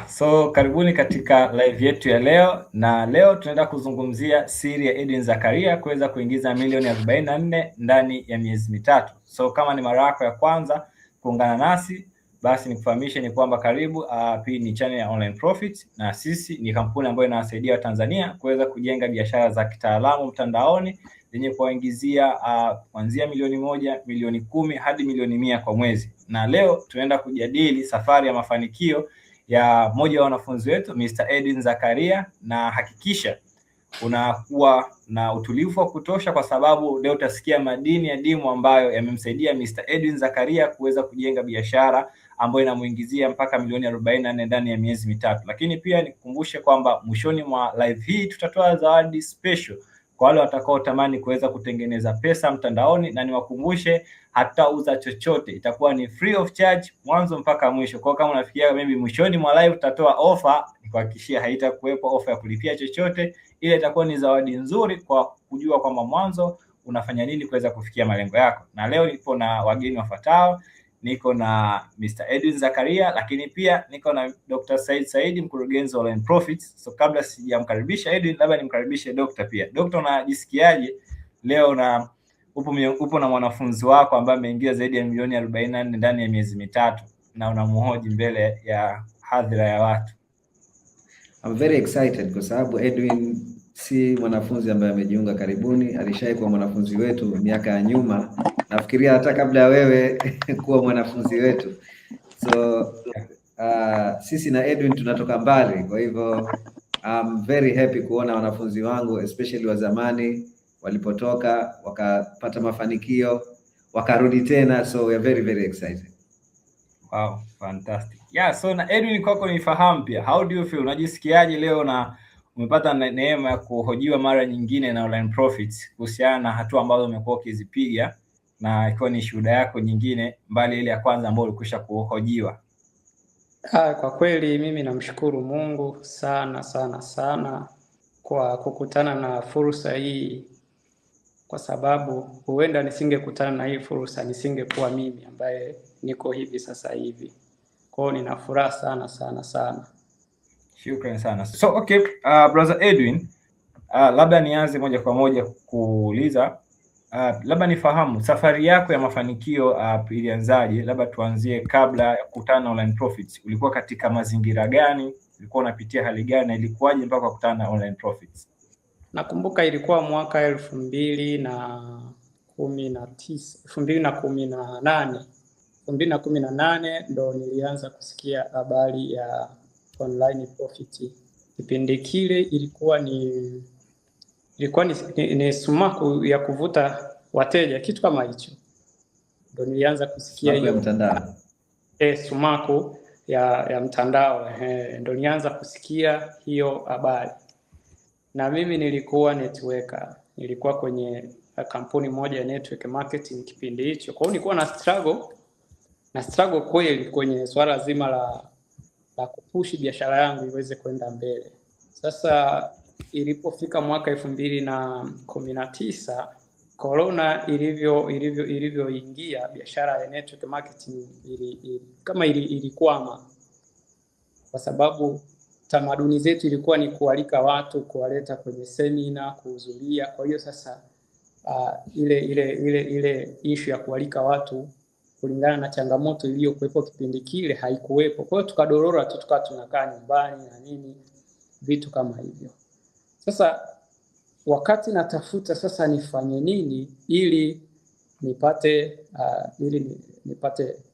So karibuni katika live yetu ya leo, na leo tunaenda kuzungumzia siri ya Edwin Zakaria kuweza kuingiza milioni 44 ndani ya miezi mitatu. So kama ni mara yako ya kwanza kuungana nasi, basi nikufahamishe ni kwamba karibu. Hii ni channel ya Online Profit, na sisi ni kampuni ambayo inawasaidia Watanzania kuweza kujenga biashara za kitaalamu mtandaoni zenye kuwaingizia kuanzia milioni 1, milioni 10 hadi milioni 100 kwa mwezi. Na leo tunaenda kujadili safari ya mafanikio ya mmoja wa wanafunzi wetu Mr. Edwin Zakaria, na hakikisha unakuwa na utulivu wa kutosha, kwa sababu leo utasikia madini ya dimu ambayo yamemsaidia Mr. Edwin Zakaria kuweza kujenga biashara ambayo inamuingizia mpaka milioni 44 ndani ya miezi mitatu. Lakini pia nikukumbushe kwamba mwishoni mwa live hii tutatoa zawadi special kwa wale watakao tamani kuweza kutengeneza pesa mtandaoni, na niwakumbushe hatauza chochote, itakuwa ni free of charge mwanzo mpaka mwisho. Kwa kama unafikiria maybe mwishoni mwa live tutatoa offer, nikuhakikishia haitakuwepo offer ya kulipia chochote. Ile itakuwa ni zawadi nzuri kwa kujua kwamba mwanzo unafanya nini kuweza kufikia malengo yako. Na leo nipo na wageni wafuatao. Niko na Mr. Edwin Zakaria, lakini pia niko na Dr. Said Said, mkurugenzi wa Online Profits. So kabla sijamkaribisha Edwin, labda nimkaribishe Dr. pia. Dr. unajisikiaje leo na upo na mwanafunzi wako ambaye ameingia zaidi ya milioni 44 ndani ya miezi mitatu na unamhoji mbele ya hadhira ya watu? I'm very excited kwa sababu Edwin si mwanafunzi ambaye amejiunga karibuni, alishaikuwa mwanafunzi wetu miaka ya nyuma. Nafikiria hata kabla ya wewe kuwa mwanafunzi wetu. So sisi na Edwin tunatoka mbali, kwa hivyo I'm very happy kuona wanafunzi wangu especially wa zamani walipotoka wakapata mafanikio wakarudi tena, so we are very very excited. Wow, fantastic. So na Edwin, kwako nifahamu pia, how do you feel? Unajisikiaje leo na umepata neema ya kuhojiwa mara nyingine na Online Profits kuhusiana na hatua ambazo umekuwa ukizipiga, na ikiwa ni shuhuda yako nyingine mbali ile ya kwanza ambayo ulikwisha kuhojiwa? Kwa kweli mimi namshukuru Mungu sana sana sana kwa kukutana na fursa hii, kwa sababu huenda nisingekutana na hii fursa nisingekuwa mimi ambaye niko hivi sasa hivi. Kwa hiyo nina furaha sana sana sana. Shukrani sana. So okay, brother Edwin, labda nianze moja kwa moja kuuliza, labda nifahamu safari yako ya mafanikio ilianzaje? Labda tuanzie kabla ya kukutana na Online Profits. Ulikuwa katika mazingira gani? Ulikuwa unapitia hali gani, na ilikuwaje mpaka kukutana na Online Profits? Nakumbuka ilikuwa mwaka 2018 ndo nilianza kusikia habari ya Online Profit. Kipindi kile ilikuwa ni sumaku ya kuvuta wateja, kitu kama hicho. Ndo nilianza kusikia hiyo mtandao. Sumaku ya mtandao. Ndo nilianza kusikia hiyo habari. Na mimi nilikuwa networker. Nilikuwa kwenye kampuni moja ya network marketing kipindi hicho. Kwa hiyo nilikuwa na struggle kweli kwenye swala zima la kupushi biashara yangu iweze kwenda mbele. Sasa ilipofika mwaka 2019 corona ilivyoingia, biashara ya network marketing ilikwama, kwa sababu tamaduni zetu ilikuwa ni kualika watu, kuwaleta kwenye seminar, kuhudhuria. Kwa hiyo sasa ile issue ya kualika watu kulingana na changamoto iliyokuwepo kipindi kile haikuwepo. Kwa hiyo tukadorora tu, tukawa tunakaa nyumbani na nini, vitu kama hivyo. Sasa wakati natafuta sasa nifanye nini ili nipate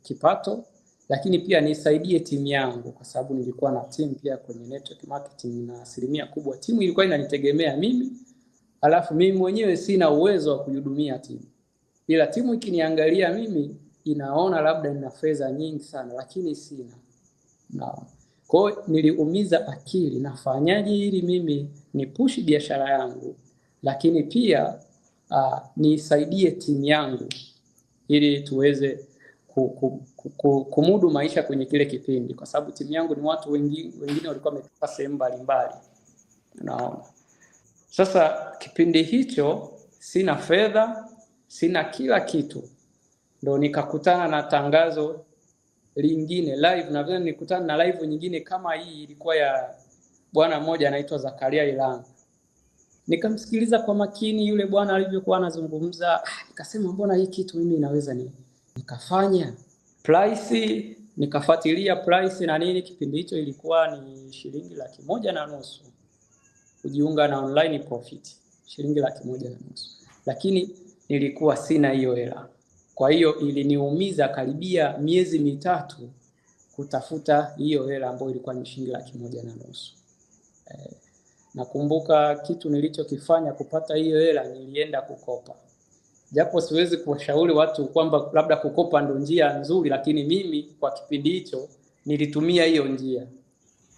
kipato, lakini pia nisaidie timu yangu, kwa sababu nilikuwa na timu pia kwenye network marketing, na asilimia kubwa timu ilikuwa inanitegemea mimi, alafu mimi mwenyewe sina uwezo wa kuhudumia timu. Ila timu ikiniangalia mimi inaona labda nina fedha nyingi sana, lakini sina. Kwa hiyo niliumiza akili, nafanyaje ili mimi nipushi biashara yangu, lakini pia nisaidie timu yangu ili tuweze kumudu maisha kwenye kile kipindi, kwa sababu timu yangu ni watu wengine walikuwa wametoka sehemu mbalimbali. Unaona? Sasa kipindi hicho sina fedha, sina kila kitu. Ndo nikakutana na tangazo lingine live, na vile nilikutana na live nyingine kama hii, ilikuwa ya bwana mmoja anaitwa Zakaria Ilanga. Nikamsikiliza kwa makini yule bwana alivyokuwa anazungumza, nikasema mbona hii kitu mimi inaweza nikafanya. Price nikafuatilia price na nini, kipindi hicho ilikuwa ni shilingi 1,500,000 kujiunga na online profit, shilingi 1,500,000, lakini nilikuwa sina hiyo hela. Kwa hiyo iliniumiza karibia miezi mitatu kutafuta hiyo hela ambayo ilikuwa ni shilingi 1,500,000. Nakumbuka kitu nilichokifanya kupata hiyo hela, nilienda kukopa. Japo siwezi kuwashauri watu kwamba labda kukopa ndo njia nzuri, lakini mimi kwa kipindi hicho nilitumia hiyo njia.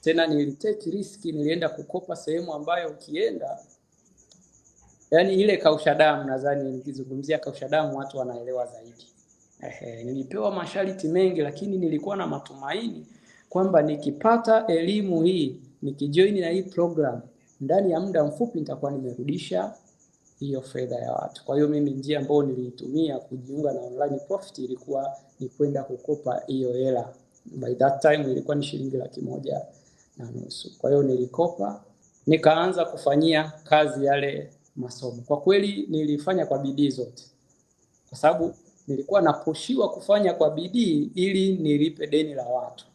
Tena nilitake risk, nilienda kukopa sehemu ambayo ukienda, yani ile kausha damu, nadhani nikizungumzia kausha damu watu wanaelewa zaidi. Nilipewa masharti mengi, lakini nilikuwa na matumaini kwamba nikipata elimu hii, nikijoin na hii program, ndani ya muda mfupi nitakuwa nimerudisha hiyo fedha ya watu. Kwa hiyo mimi njia ambayo niliitumia kujiunga na online profit ilikuwa ni kwenda kukopa hiyo hela. By that time ilikuwa ni shilingi 1,500,000. Kwa hiyo nilikopa, nikaanza kufanyia kazi yale masomo. Kwa kweli nilifanya kwa bidii zote, kwa sababu nilikuwa napushiwa kufanya kwa bidii ili nilipe deni la watu.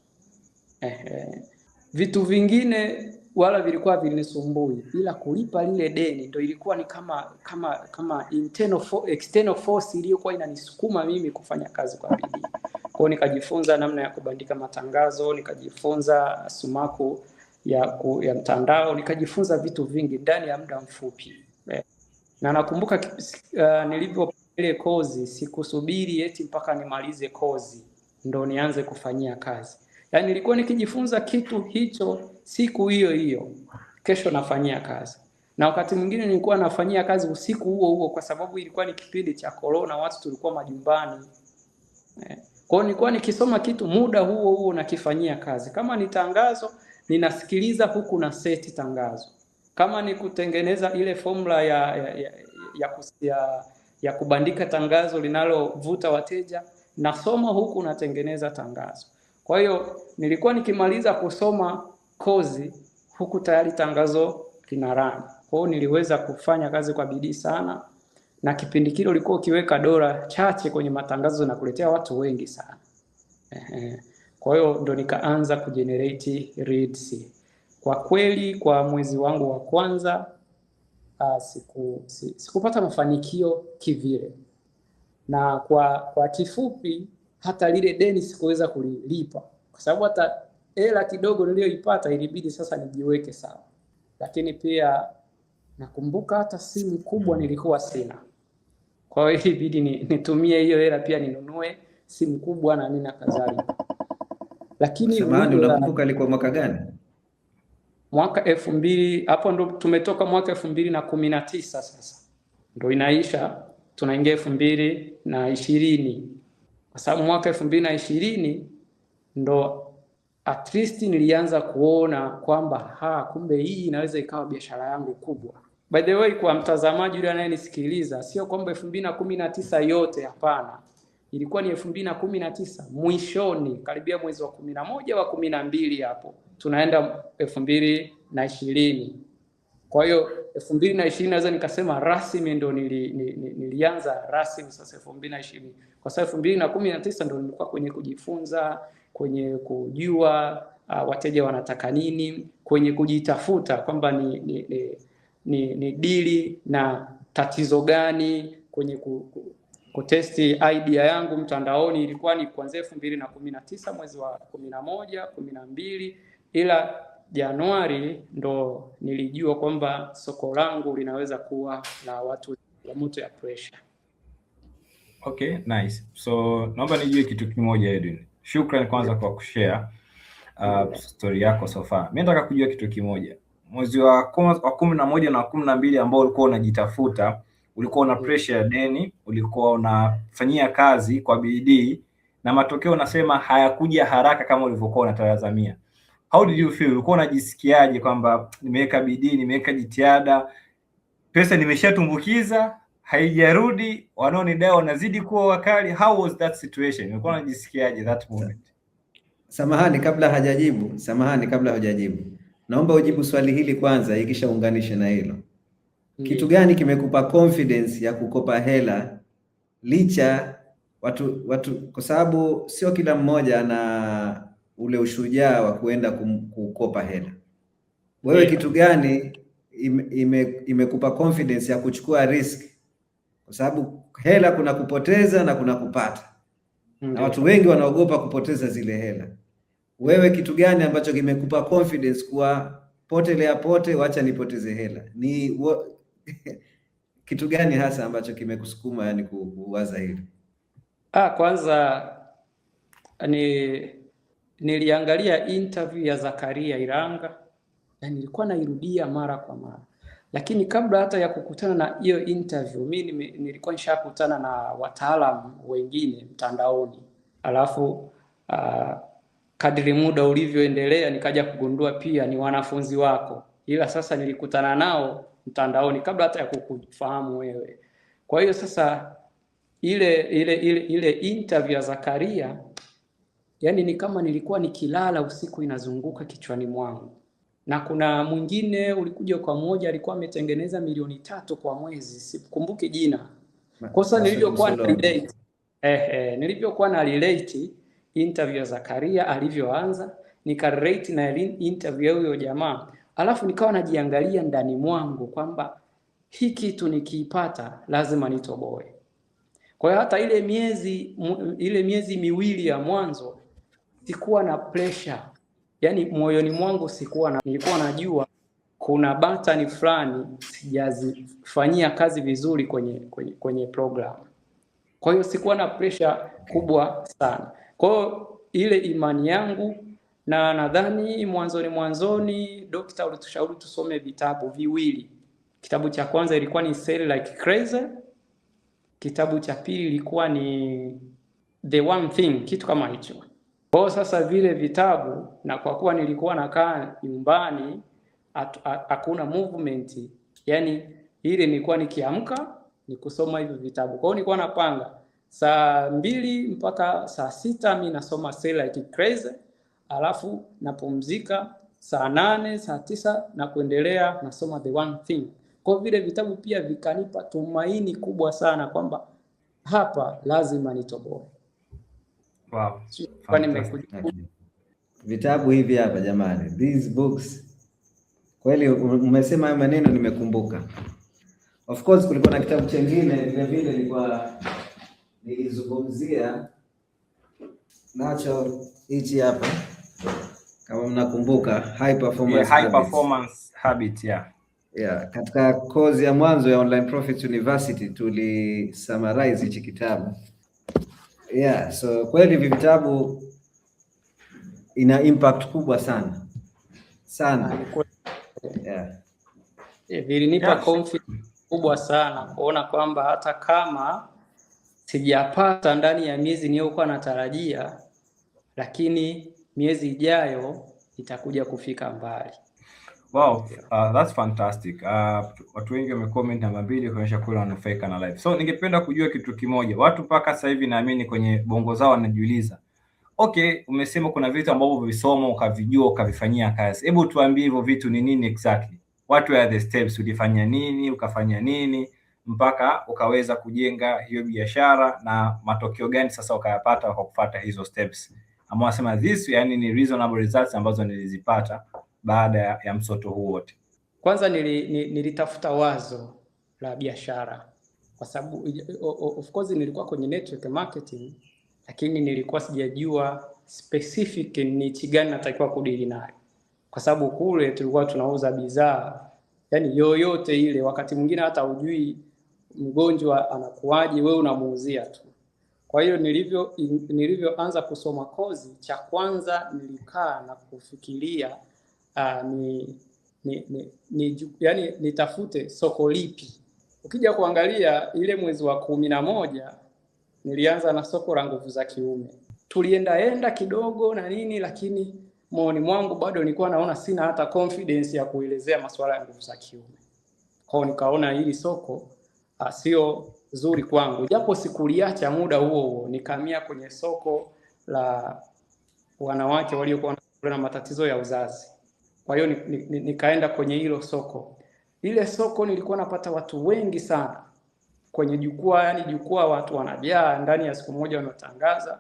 Vitu vingine wala vilikuwa vinisumbui, ila kulipa lile deni ndio ilikuwa ni kama external force iliyokuwa inanisukuma mimi kufanya kazi kwa bidii. Kwa hiyo nikajifunza namna ya kubandika matangazo, nikajifunza sumaku ya mtandao, nikajifunza vitu vingi ndani ya muda mfupi. Na nakumbuka nilipo ile kozi, sikusubiri eti mpaka nimalize kozi ndo nianze kufanyia kazi. Yaani nilikuwa nikijifunza kitu hicho siku hiyo hiyo, kesho nafanyia kazi. Na wakati mwingine nilikuwa nafanyia kazi usiku huo huo, kwa sababu ilikuwa ni kipindi cha corona, watu tulikuwa majumbani. Kwa hiyo nilikuwa nikisoma kitu muda huo huo nakifanyia kazi. Kama ni tangazo, ninasikiliza huku na seti tangazo. Kama ni kutengeneza ile formula ya kubandika tangazo linalovuta wateja, nasoma huku natengeneza tangazo. Kwa hiyo nilikuwa nikimaliza kusoma kozi huku tayari tangazo linarani. Kwa hiyo niliweza kufanya kazi kwa bidii sana, na kipindi kile ulikuwa ukiweka dola chache kwenye matangazo na kuletea watu wengi sana. Kwa hiyo ndo nikaanza kugenerate leads. Kwa kweli kwa mwezi wangu wa kwanza sikupata mafanikio kivile, na kwa kifupi hata lile deni sikuweza kulilipa, kwa sababu hata hela kidogo niliyoipata ilibidi sasa nijiweke sawa. Lakini pia nakumbuka hata simu kubwa nilikuwa sina, kwa hiyo ilibidi nitumie hiyo hela pia ninunue simu kubwa na nina kadhalika. Lakini samahani, unakumbuka ilikuwa mwaka gani? Mwaka 2000, hapo ndo tumetoka mwaka 2019, sasa ndo inaisha, tunaingia 2020. Kwa sababu mwaka 2020 ndo at least nilianza kuona kwamba kumbe hii inaweza ikawa biashara yangu kubwa. By the way, kwa mtazamaji yule anayenisikiliza, sio kwamba 2019 yote, hapana. Ilikuwa ni 2019 mwishoni, karibia mwezi wa 11 wa 12 hapo. Tunaenda 2020. Kwa hiyo 2020 naweza nikasema rasmi ndo nilianza rasmi sasa 2020. Kwa sababu 2019 ndo nilikuwa kwenye kujifunza, kwenye kujua wateja wanataka nini, kwenye kujitafuta kwamba ni dili na tatizo gani, kwenye kutesti idea yangu mtandaoni. Ilikuwa ni kuanzia 2019 mwezi wa 11, 12, ila Januari ndo nilijua kwamba soko langu linaweza kuwa la watu wa moto ya pressure. Okay, nice. So naomba nijue kitu kimoja Edwin. Shukrani kwanza kwa kushare story yako so far. Mimi nataka kujua kitu kimoja. Mwezi wa 11 na 12 ambao ulikuwa unajitafuta, ulikuwa una pressure ya deni, ulikuwa unafanyia kazi kwa bidii, na matokeo unasema hayakuja haraka kama ulivyokuwa unatazamia. How did you feel? Ulikuwa unajisikiaje kwamba nimeweka bidii, nimeweka jitihada, pesa nimeshatumbukiza, haijarudi, wanaonidai wanazidi kuwa wakali? How was that situation? Ulikuwa unajisikiaje that moment? Samahani kabla hajajibu. Naomba ujibu swali hili kwanza ikisha unganishe na hilo. Kitu gani kimekupa confidence ya kukopa hela licha watu kwa sababu sio kila mmoja ana ule ushujaa wa kuenda kukopa hela. Wewe kitu gani imekupa confidence ya kuchukua risk? Kwa sababu hela kuna kupoteza na kuna kupata. Na watu wengi wanaogopa kupoteza zile hela. Wewe kitu gani ambacho kimekupa confidence kuwa potelea pote, wacha nipoteze hela? Kitu gani hasa ambacho kimekusukuma yani kuwaza hili? Kwanza niliangalia interview ya Zakaria Iranga na nilikuwa nairudia mara kwa mara, lakini kabla hata ya kukutana na hiyo interview mimi nilikuwa nishakutana na wataalamu wengine mtandaoni, alafu kadri muda ulivyoendelea nikaja kugundua pia ni wanafunzi wako, ila sasa nilikutana nao mtandaoni kabla hata ya kukufahamu wewe. Kwa hiyo sasa ile interview ya Zakaria, yani ni kama nilikuwa nikilala usiku inazunguka kichwani mwangu. Na kuna mwingine ulikuja kwa mmoja alikuwa ametengeneza 3 milioni kwa mwezi, sikumbuki jina. Kwa sababu nilivyokuwa na relate interview ya Zakaria alivyoanza, nikarelate na interview huyo jamaa, alafu nikawa najiangalia ndani mwangu kwamba hii kitu nikiipata lazima nitoboe. Kwa hiyo hata ile miezi miwili ya mwanzo sikuwa na pressure. Yaani moyoni mwangu nilikuwa najua kuna button fulani sijazifanyia kazi vizuri kwenye program. Kwa hiyo sikuwa na pressure kubwa sana. Kwa hiyo ile imani yangu, na nadhani mwanzoni Dr. ulitushauri tusome vitabu viwili. Kitabu cha kwanza ilikuwa ni Sell Like Crazy. Kitabu cha pili ilikuwa ni The One Thing, kitu kama hicho. Kwa sasa vile vitabu, na kwa kuwa nilikuwa nakaa nyumbani hakuna movement, yani ile nilikuwa nikiamka nikusoma hivi vitabu. Kwa hiyo nilikuwa napanga saa 2 mpaka saa 6 mimi nasoma Sell Like Crazy, alafu napumzika saa 8 saa 9 na kuendelea nasoma The One Thing. Kwa vile vitabu pia vikanipa tumaini kubwa sana kwamba hapa lazima nitoboe. Wow. Vitabu hivi hapa jamani, these books. Kweli umesema hayo maneno nimekumbuka. Of course kulikuwa na kitabu chengine vile vile nilizungumzia nacho hichi hapa, kama mnakumbuka, High Performance Habits. Yeah, katika kozi ya mwanzo ya Online Profits University tuli summarize hichi kitabu. Yeah, so kweli hivi vitabu ina impact kubwa sana. Yeah. Vilinipa confidence kubwa sana kuona kwamba hata kama sijapata ndani ya miezi niliyokuwa natarajia, lakini miezi ijayo itakuja kufika mbali. Wow, that's fantastic. Watu wengi wamecomment namba 2 kuonyesha kule wanufaika na live. So ningependa kujua kitu kimoja. Watu mpaka sasa hivi naamini kwenye bongo zao wanajiuliza, okay, umesema kuna vitu ambavyo ulisoma ukavijua ukavifanyia kazi. Hebu tuambie hivyo vitu ni nini exactly? What were the steps? Ulifanya nini, ukafanya nini mpaka ukaweza kujenga hiyo biashara, na matokeo gani sasa ukayapata kwa kufuata hizo steps? Ama wasema this yani ni reasonable results ambazo nilizipata baada ya msoto huu wote. Kwanza nilitafuta wazo la biashara, kwa sababu of course nilikuwa kwenye network marketing, lakini nilikuwa sijajua specific niche gani natakiwa kudili nayo, kwa sababu kule tulikuwa tunauza bidhaa yani yoyote ile. Wakati mwingine hata hujui mgonjwa anakuaje, wewe unamuuzia tu. Kwa hiyo nilivyoanza kusoma kozi, cha kwanza nilikaa na kufikiria yani nitafute soko lipi. Ukija kuangalia ile mwezi wa 11 nilianza na soko la nguvu za kiume. Tulienda kidogo na nini, lakini moyoni mwangu bado nilikuwa naona sina hata confidence ya kuelezea masuala ya nguvu za kiume. Kwa hiyo nikaona hili soko sio zuri kwangu, japo sikuliacha muda huo nikahamia kwenye soko wanawake waliokuwa na matatizo ya uzazi. Kwa hiyo nikaenda kwenye hilo soko. Ile soko nilikuwa napata watu wengi sana kwenye jukwaa, yani jukwaa watu wanajaa, ndani ya siku moja wanatangaza,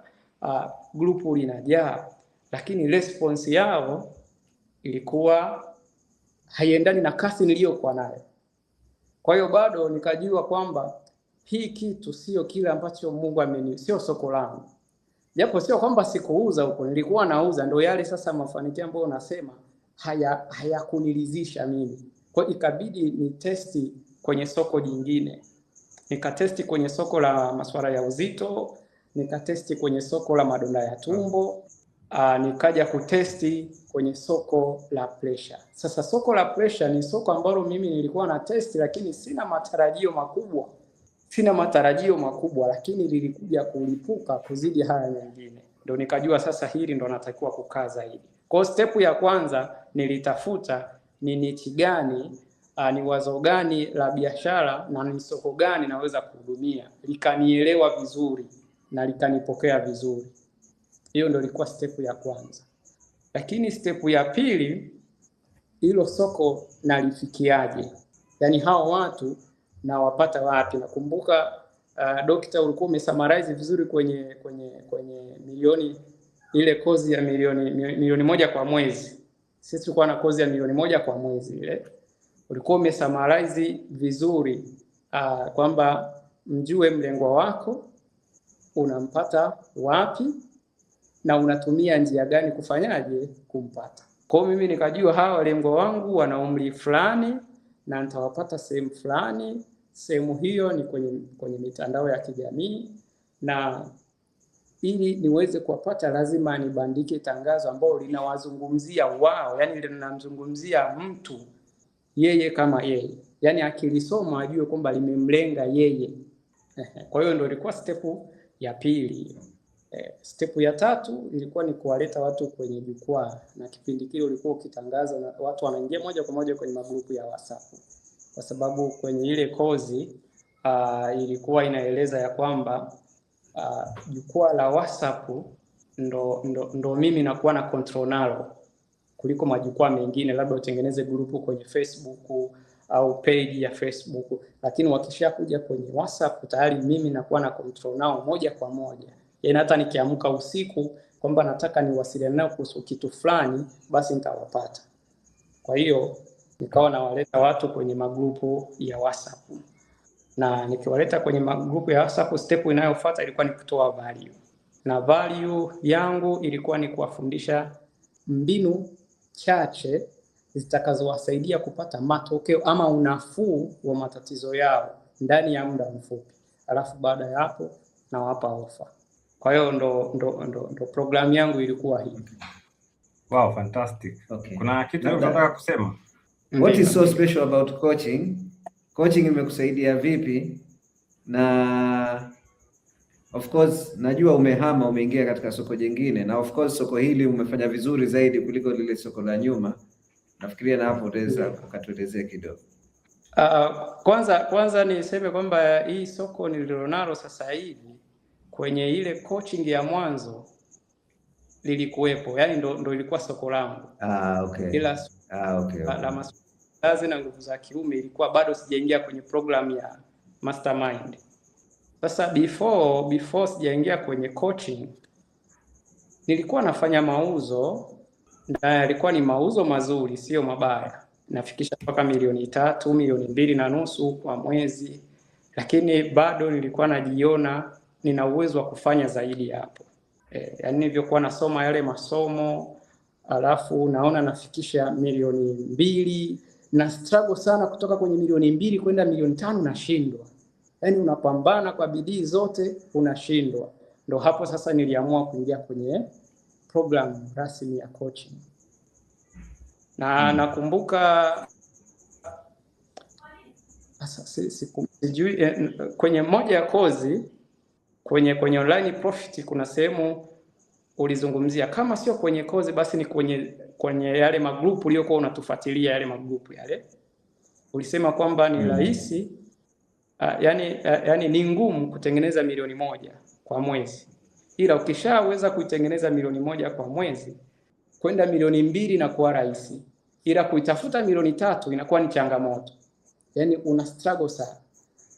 grupu linajaa, lakini response yao ilikuwa haiendani na kasi niliyokuwa nayo. Kwa hiyo bado nikajua kwamba hii kitu sio kile ambacho Mungu sio soko langu. Japo sio kwamba sikuuza huko, nilikuwa nauza, ndio yale sasa mafanikio ambayo unasema hayakunilizisha mimi. Kwa ikabidi ni testi kwenye soko jingine. Nikatesti kwenye soko la masuala ya uzito, nikatesti kwenye soko la madonda ya tumbo, nikaja kutesti kwenye soko la pressure. Sasa soko la pressure ni soko ambalo mimi nilikuwa na testi, lakini sina matarajio makubwa, lakini lilikuja kulipuka kuzidi haya mengine. Ndio nikajua sasa hili ndo natakiwa kukaa zaidi. Kwa step ya kwanza nilitafuta ni niche gani, ni wazo gani la biashara na ni soko gani naweza kuhudumia, likanielewa vizuri na likanipokea vizuri. Hiyo ndio ilikuwa step ya kwanza. Lakini step ya pili, hilo soko nalifikiaje? Yaani hao watu na wapata wapi? Nakumbuka dokta ulikuwa umesummarize vizuri kwenye milioni, ile kozi ya milioni moja kwa mwezi. Sisi tulikuwa na kozi ya milioni moja kwa mwezi ile. Ulikuwa umesummarize vizuri kwamba mjue mlengwa wako, unampata wapi na unatumia njia gani kufanyaje kumpata. Kwa hiyo mimi nikajua hawa walengwa wangu wana umri fulani na nitawapata sehemu fulani. Sehemu hiyo ni kwenye mitandao ya kijamii, na ili niweze kuwapata lazima nibandike tangazo ambalo linawazungumzia wao, yani linamzungumzia mtu yeye kama yeye, yani akilisoma ajue kwamba limemlenga yeye. Kwa hiyo ndio ilikuwa step ya pili. Step ya tatu ilikuwa ni kuwaleta watu kwenye jukwaa, na kipindi kile ulikuwa ukitangaza na watu wanaingia moja kwa moja kwenye magrupu ya WhatsApp, kwa sababu kwenye ile kozi ilikuwa inaeleza ya kwamba jukwaa la WhatsApp ndo mimi nakuwa na control nalo kuliko majukwaa mengine. Labda utengeneze grupu kwenye Facebook au page ya Facebook, lakini wakishakuja kwenye WhatsApp tayari mimi nakuwa na control nao moja kwa moja. Yaani hata nikiamka usiku kwamba nataka niwasiliane nao kuhusu kitu fulani, basi nitawapata. Kwa hiyo nikawa nawaleta watu kwenye magrupu ya WhatsApp. Na nikiwaleta kwenye magrupu ya WhatsApp, step inayofuata ilikuwa ni kutoa value. Na value yangu ilikuwa ni kuwafundisha mbinu chache zitakazowasaidia kupata matokeo ama unafuu wa matatizo yao ndani ya muda mfupi. Alafu baada ya hapo nawapa ofa. Kwa hiyo ndo programu yangu ilikuwa hii. Wow, fantastic. Okay. Kuna kitu unataka kusema? What is so special about coaching? Coaching imekusaidia vipi? Na of course najua umeingia katika soko jingine, na of course soko hili umefanya vizuri zaidi kuliko lile soko la nyuma. Nafikiria na hapo utaweza ukatuelezea kidogo. Kwanza niseme kwamba hii soko nililonalo sasa hivi kwenye ile coaching ya mwanzo lilikuwepo, yani ndo ilikuwa soko langu. Okay. Ila la masuala na nguvu za kiume ilikuwa bado sijaingia kwenye program ya mastermind. Sasa before sijaingia kwenye coaching nilikuwa nafanya mauzo, na yalikuwa ni mauzo mazuri, sio mabaya. Nafikisha mpaka 3 milioni, 2.5 kwa mwezi, lakini bado nilikuwa najiona nina uwezo wa kufanya zaidi hapo. Yaani nilivyokuwa nasoma yale masomo, alafu naona nafikisha 2 milioni, na struggle sana kutoka kwenye 2 milioni kwenda 5 milioni nashindwa. Yaani unapambana kwa bidii zote unashindwa. Ndio hapo sasa niliamua kuingia kwenye program rasmi ya coaching. Na nakumbuka sijui kwenye moja ya kozi kwenye online profit kuna sehemu ulizungumzia, kama sio kwenye kozi basi ni kwenye yale magrupu uliokuwa unatufuatilia yale magrupu yale, ulisema kwamba ni rahisi yani ni ngumu kutengeneza 1 milioni kwa mwezi, ila ukishaweza kuitengeneza milioni 1 kwa mwezi, kwenda milioni 2 inakuwa rahisi, ila kuitafuta milioni 3 inakuwa ni changamoto. Yani una struggle sana.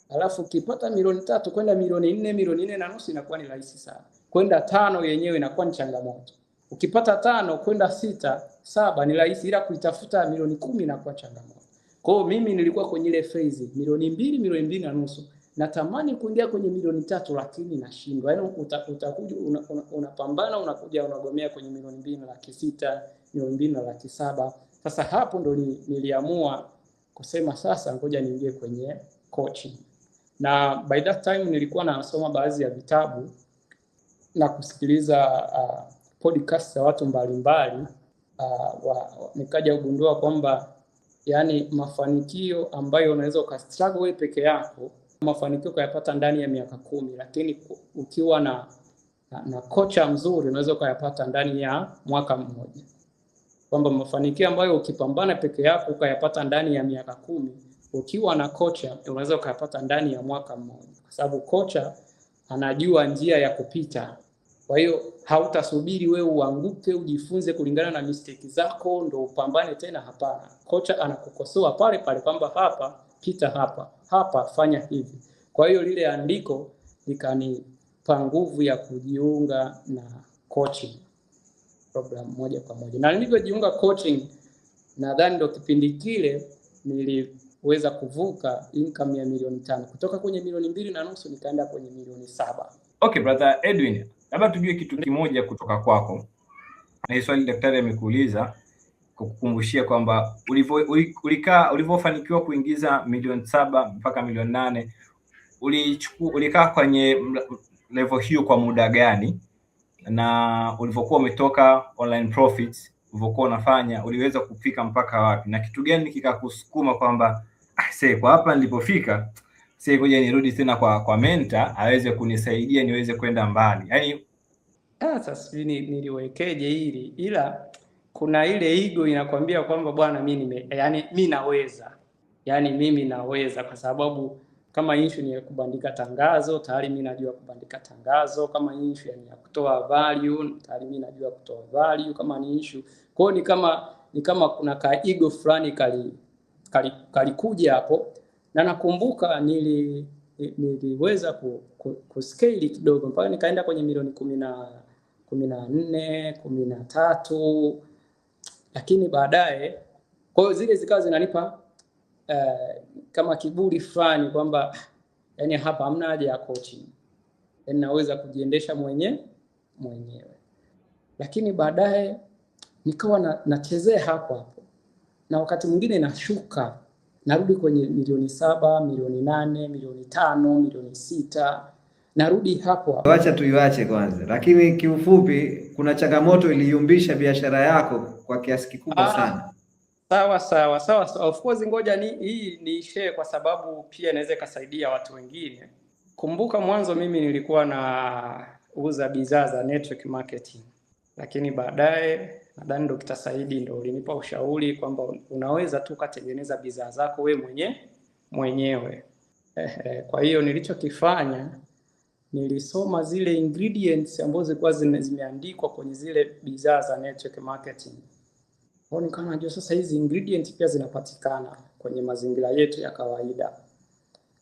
Alafu ukipata milioni 3 kwenda milioni 4, milioni 4.5 inakuwa ni rahisi sana. Kwenda 5 yenyewe inakuwa ni changamoto. Ukipata 5 kwenda 6, 7 ni rahisi, ila kuitafuta milioni 10 inakuwa changamoto. Kwa hiyo mimi nilikuwa kwenye ile phase milioni 2, milioni 2.5. Natamani kuingia kwenye milioni 3 lakini nashindwa. Yaani utakuja unapambana unakuja unagomea kwenye milioni 2.6, milioni 2.7. Sasa hapo ndo niliamua kusema sasa ngoja niingie kwenye coaching. Na by that time nilikuwa nasoma baadhi ya vitabu na kusikiliza podcast za watu mbalimbali, nikaja kugundua kwamba yani mafanikio ambayo unaweza ukastruggle wewe peke yako, mafanikio kuyapata ndani ya miaka 10, lakini ukiwa na kocha mzuri unaweza ukayapata ndani ya mwaka mmoja. Kwamba mafanikio ambayo ukipambana peke yako ukayapata ndani ya miaka 10, ukiwa na kocha unaweza ukayapata ndani ya mwaka mmoja, kwa sababu kocha anajua njia ya kupita. Kwa hiyo hautasubiri wewe uanguke ujifunze kulingana na mistake zako ndo upambane tena, hapana. Kocha anakukosoa pale pale kwamba hapa pita, hapa fanya hivi. Kwa hiyo lile andiko likanipa nguvu ya kujiunga na coaching program moja kwa moja. Na nilipojiunga coaching, nadhani ndo kipindi kile niliweza kuvuka income ya milioni 5. Kutoka kwenye milioni 2.5 nikaenda kwenye milioni 7. Okay, brother Edwin, labda tujue kitu kimoja kutoka kwako. Na swali daktari amekuuliza kukukumbushia kwamba ulivyofanikiwa kuingiza milioni 7 mpaka milioni 8, ulikaa kwenye level hiyo kwa muda gani? Na ulivyokuwa umetoka online profits, ulivyokuwa unafanya, uliweza kufika mpaka wapi? Na kitu gani kikakusukuma kwamba kwa hapa nilipofika, ngoja nirudi tena kwa mentor aweze kunisaidia niweze kwenda mbali? Yaani sasa niliwekeje hili, ila kuna ile ego inakwambia kwamba bwana mimi naweza. Yaani mimi naweza, kwa sababu kama issue ni ya kubandika tangazo, tayari mimi najua kubandika tangazo. Kama issue ni ya kutoa value, tayari mimi najua kutoa value. Kama ni issue, kwa hiyo ni kama kuna ka ego fulani kalikuja hapo. Na nakumbuka niliweza kuscale kidogo mpaka nikaenda kwenye milioni 14, 13. Lakini baadaye kwa hiyo zile zikawa zinanipa kama kiburi fulani kwamba yani hapa hamna haja ya coaching, yani naweza kujiendesha mwenyewe. Lakini baadaye nikawa nachezea hapo, na wakati mwingine nashuka, narudi kwenye milioni 7, milioni 8, milioni 5, milioni 6, narudi hapo. Acha tuiache kwanza, lakini kiufupi kuna changamoto iliyumbisha biashara yako kwa kiasi kikubwa sana. Sawa. Of course, ngoja hii ni share kwa sababu pia inaweza kusaidia watu wengine. Kumbuka mwanzo mimi nilikuwa nauza bidhaa za network marketing, lakini baadaye nadhani Dr. Saidi ndo ulinipa ushauri kwamba unaweza tu kutengeneza bidhaa zako wewe mwenyewe. Kwa hiyo nilichokifanya, nilisoma zile ingredients ambazo zilikuwa zimeandikwa kwenye zile bidhaa za network marketing. Kwa hiyo nikawa najua sasa hizi ingredients pia zinapatikana kwenye mazingira yetu ya kawaida,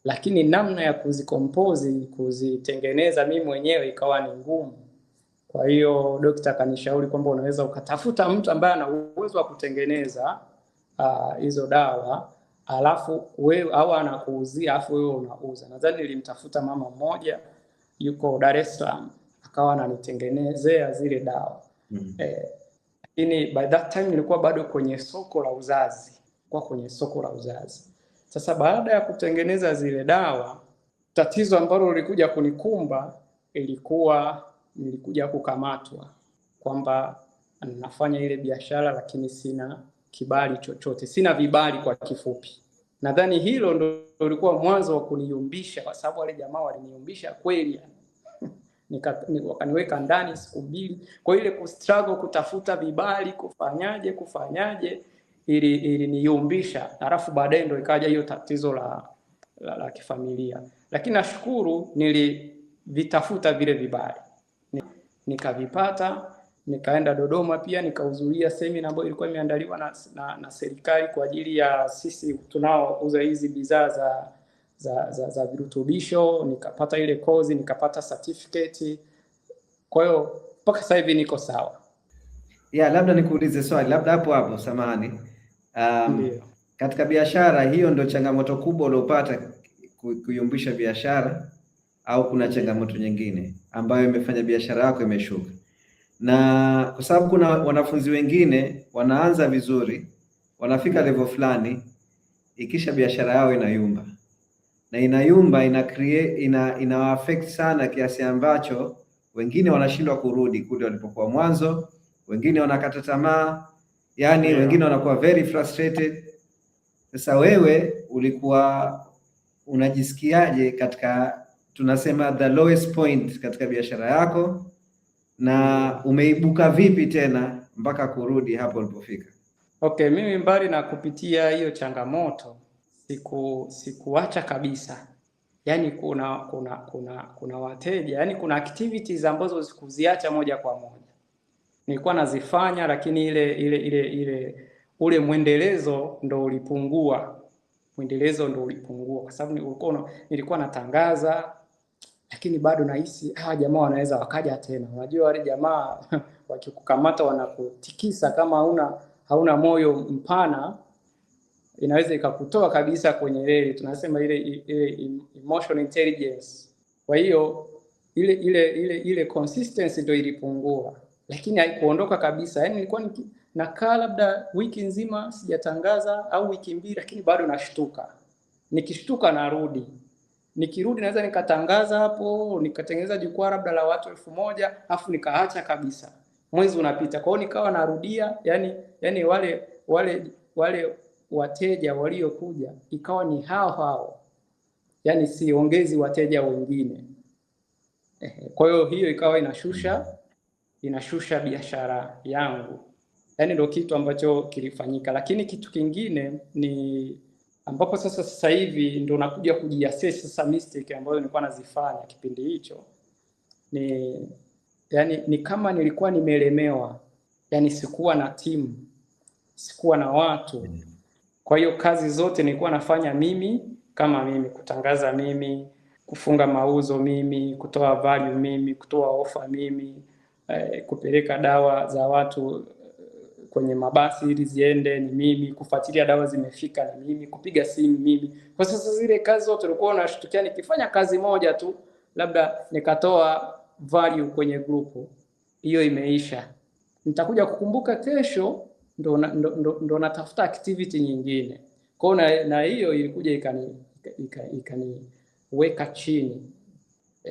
lakini namna ya kuzitengeneza mimi mwenyewe ikawa ni ngumu. Kwa hiyo daktari akanishauri kwamba unaweza ukatafuta mtu ambaye ana uwezo wa kutengeneza hizo dawa, alafu wewe au anakuuzia alafu wewe unauza. Nadhani nilimtafuta mama mmoja yuko Dar es Salaam, akawa ananitengenezea zile dawa. Lakini by that time nilikuwa bado kwenye soko la uzazi. Sasa baada ya kutengeneza zile dawa, tatizo ambalo lilikuja kunikumba nilikuja kukamatwa kwamba nafanya ile biashara lakini sina kibali chochote, sina vibali kwa kifupi. Nadhani hilo ndio lilikuwa mwanzo wa kuniyumbisha, kwa sababu wale jamaa waliniyumbisha kweli. Wakaniweka ndani siku 2. Kwa ile kustruggle kutafuta vibali, kufanyaje ili niyumbisha. Alafu baadaye ndio ikaja hiyo tatizo la kifamilia. Lakini nashukuru nilivitafuta vile vibali. nikavipata. Nikaenda Dodoma pia nikahudhuria semina ambayo ilikuwa imeandaliwa na serikali kwa ajili ya sisi tunaouza hizi bidhaa za virutubisho. Nikapata ile kozi, nikapata certificate. Kwa hiyo mpaka sasa hivi niko sawa. Labda nikuulize swali labda hapo samahani. Katika biashara hiyo ndio changamoto kubwa uliopata kuyumbisha biashara, au kuna changamoto nyingine ambayo imefanya biashara yako imeshuka? Na kwa sababu kuna wanafunzi wengine wanaanza vizuri, wanafika level fulani, ikisha biashara yao inayumba, na inayumba ina affect sana kiasi ambacho wengine wanashindwa kurudi kule walipokuwa mwanzo, wengine wanakata tamaa, wengine wanakuwa very frustrated. Sasa wewe ulikuwa unajisikiaje katika, tunasema, the lowest point katika biashara yako, na umeibuka vipi tena mpaka kurudi hapo ulipofika? Okay, mimi mbali na kupitia hiyo changamoto sikuacha kabisa. Kuna wateja, kuna activities ambazo sikuziacha moja kwa moja. Nilikuwa nazifanya, lakini ule mwendelezo ndo ulipungua. Kwa sababu nilikuwa natangaza, lakini bado nahisi jamaa wanaweza wakaja tena. Unajua wale jamaa wakikukamata wanakutikisa, kama hauna moyo mpana, inaweza ikakutoa kabisa kwenye reli. Tunasema ile emotional intelligence. Kwa hiyo ile consistency ndio ilipungua, lakini haikuondoka kabisa. Nilikuwa nakaa labda wiki nzima sijatangaza au wiki mbili, lakini bado nashtuka. Nikishtuka narudi. Nikirudi naweza nikatangaza hapo, nikatengeneza jukwaa labda la watu 1000, afu nikaacha kabisa. Mwezi unapita. Kwa hiyo nikawa narudia, yani wale wateja waliokuja ikawa ni hao. Siongezi wateja wengine. Kwa hiyo ikawa inashusha biashara yangu. Ndio kitu ambacho kilifanyika. Lakini kitu kingine ni ambapo sasa hivi ndo nakuja kujiassess sasa mistake ambayo nilikuwa nazifanya kipindi hicho. Ni kama nilikuwa nimelemewa. Sikuwa na timu, sikuwa na watu. Kwa hiyo kazi zote nilikuwa nafanya mimi kama mimi, kutangaza mimi, kufunga mauzo mimi, kutoa value mimi, kutoa offer mimi, kupeleka dawa za watu kwenye mabasi ili ziende ni mimi, kufuatilia dawa zimefika ni mimi, kupiga simu mimi. Kwa sasa zile kazi zote nilikuwa nashtukia nikifanya kazi moja tu, labda nikatoa value kwenye grupu, hiyo imeisha. Nitakuja kukumbuka kesho ndo natafuta activity nyingine. Kwa hiyo na hiyo ilikuja ikaniweka chini.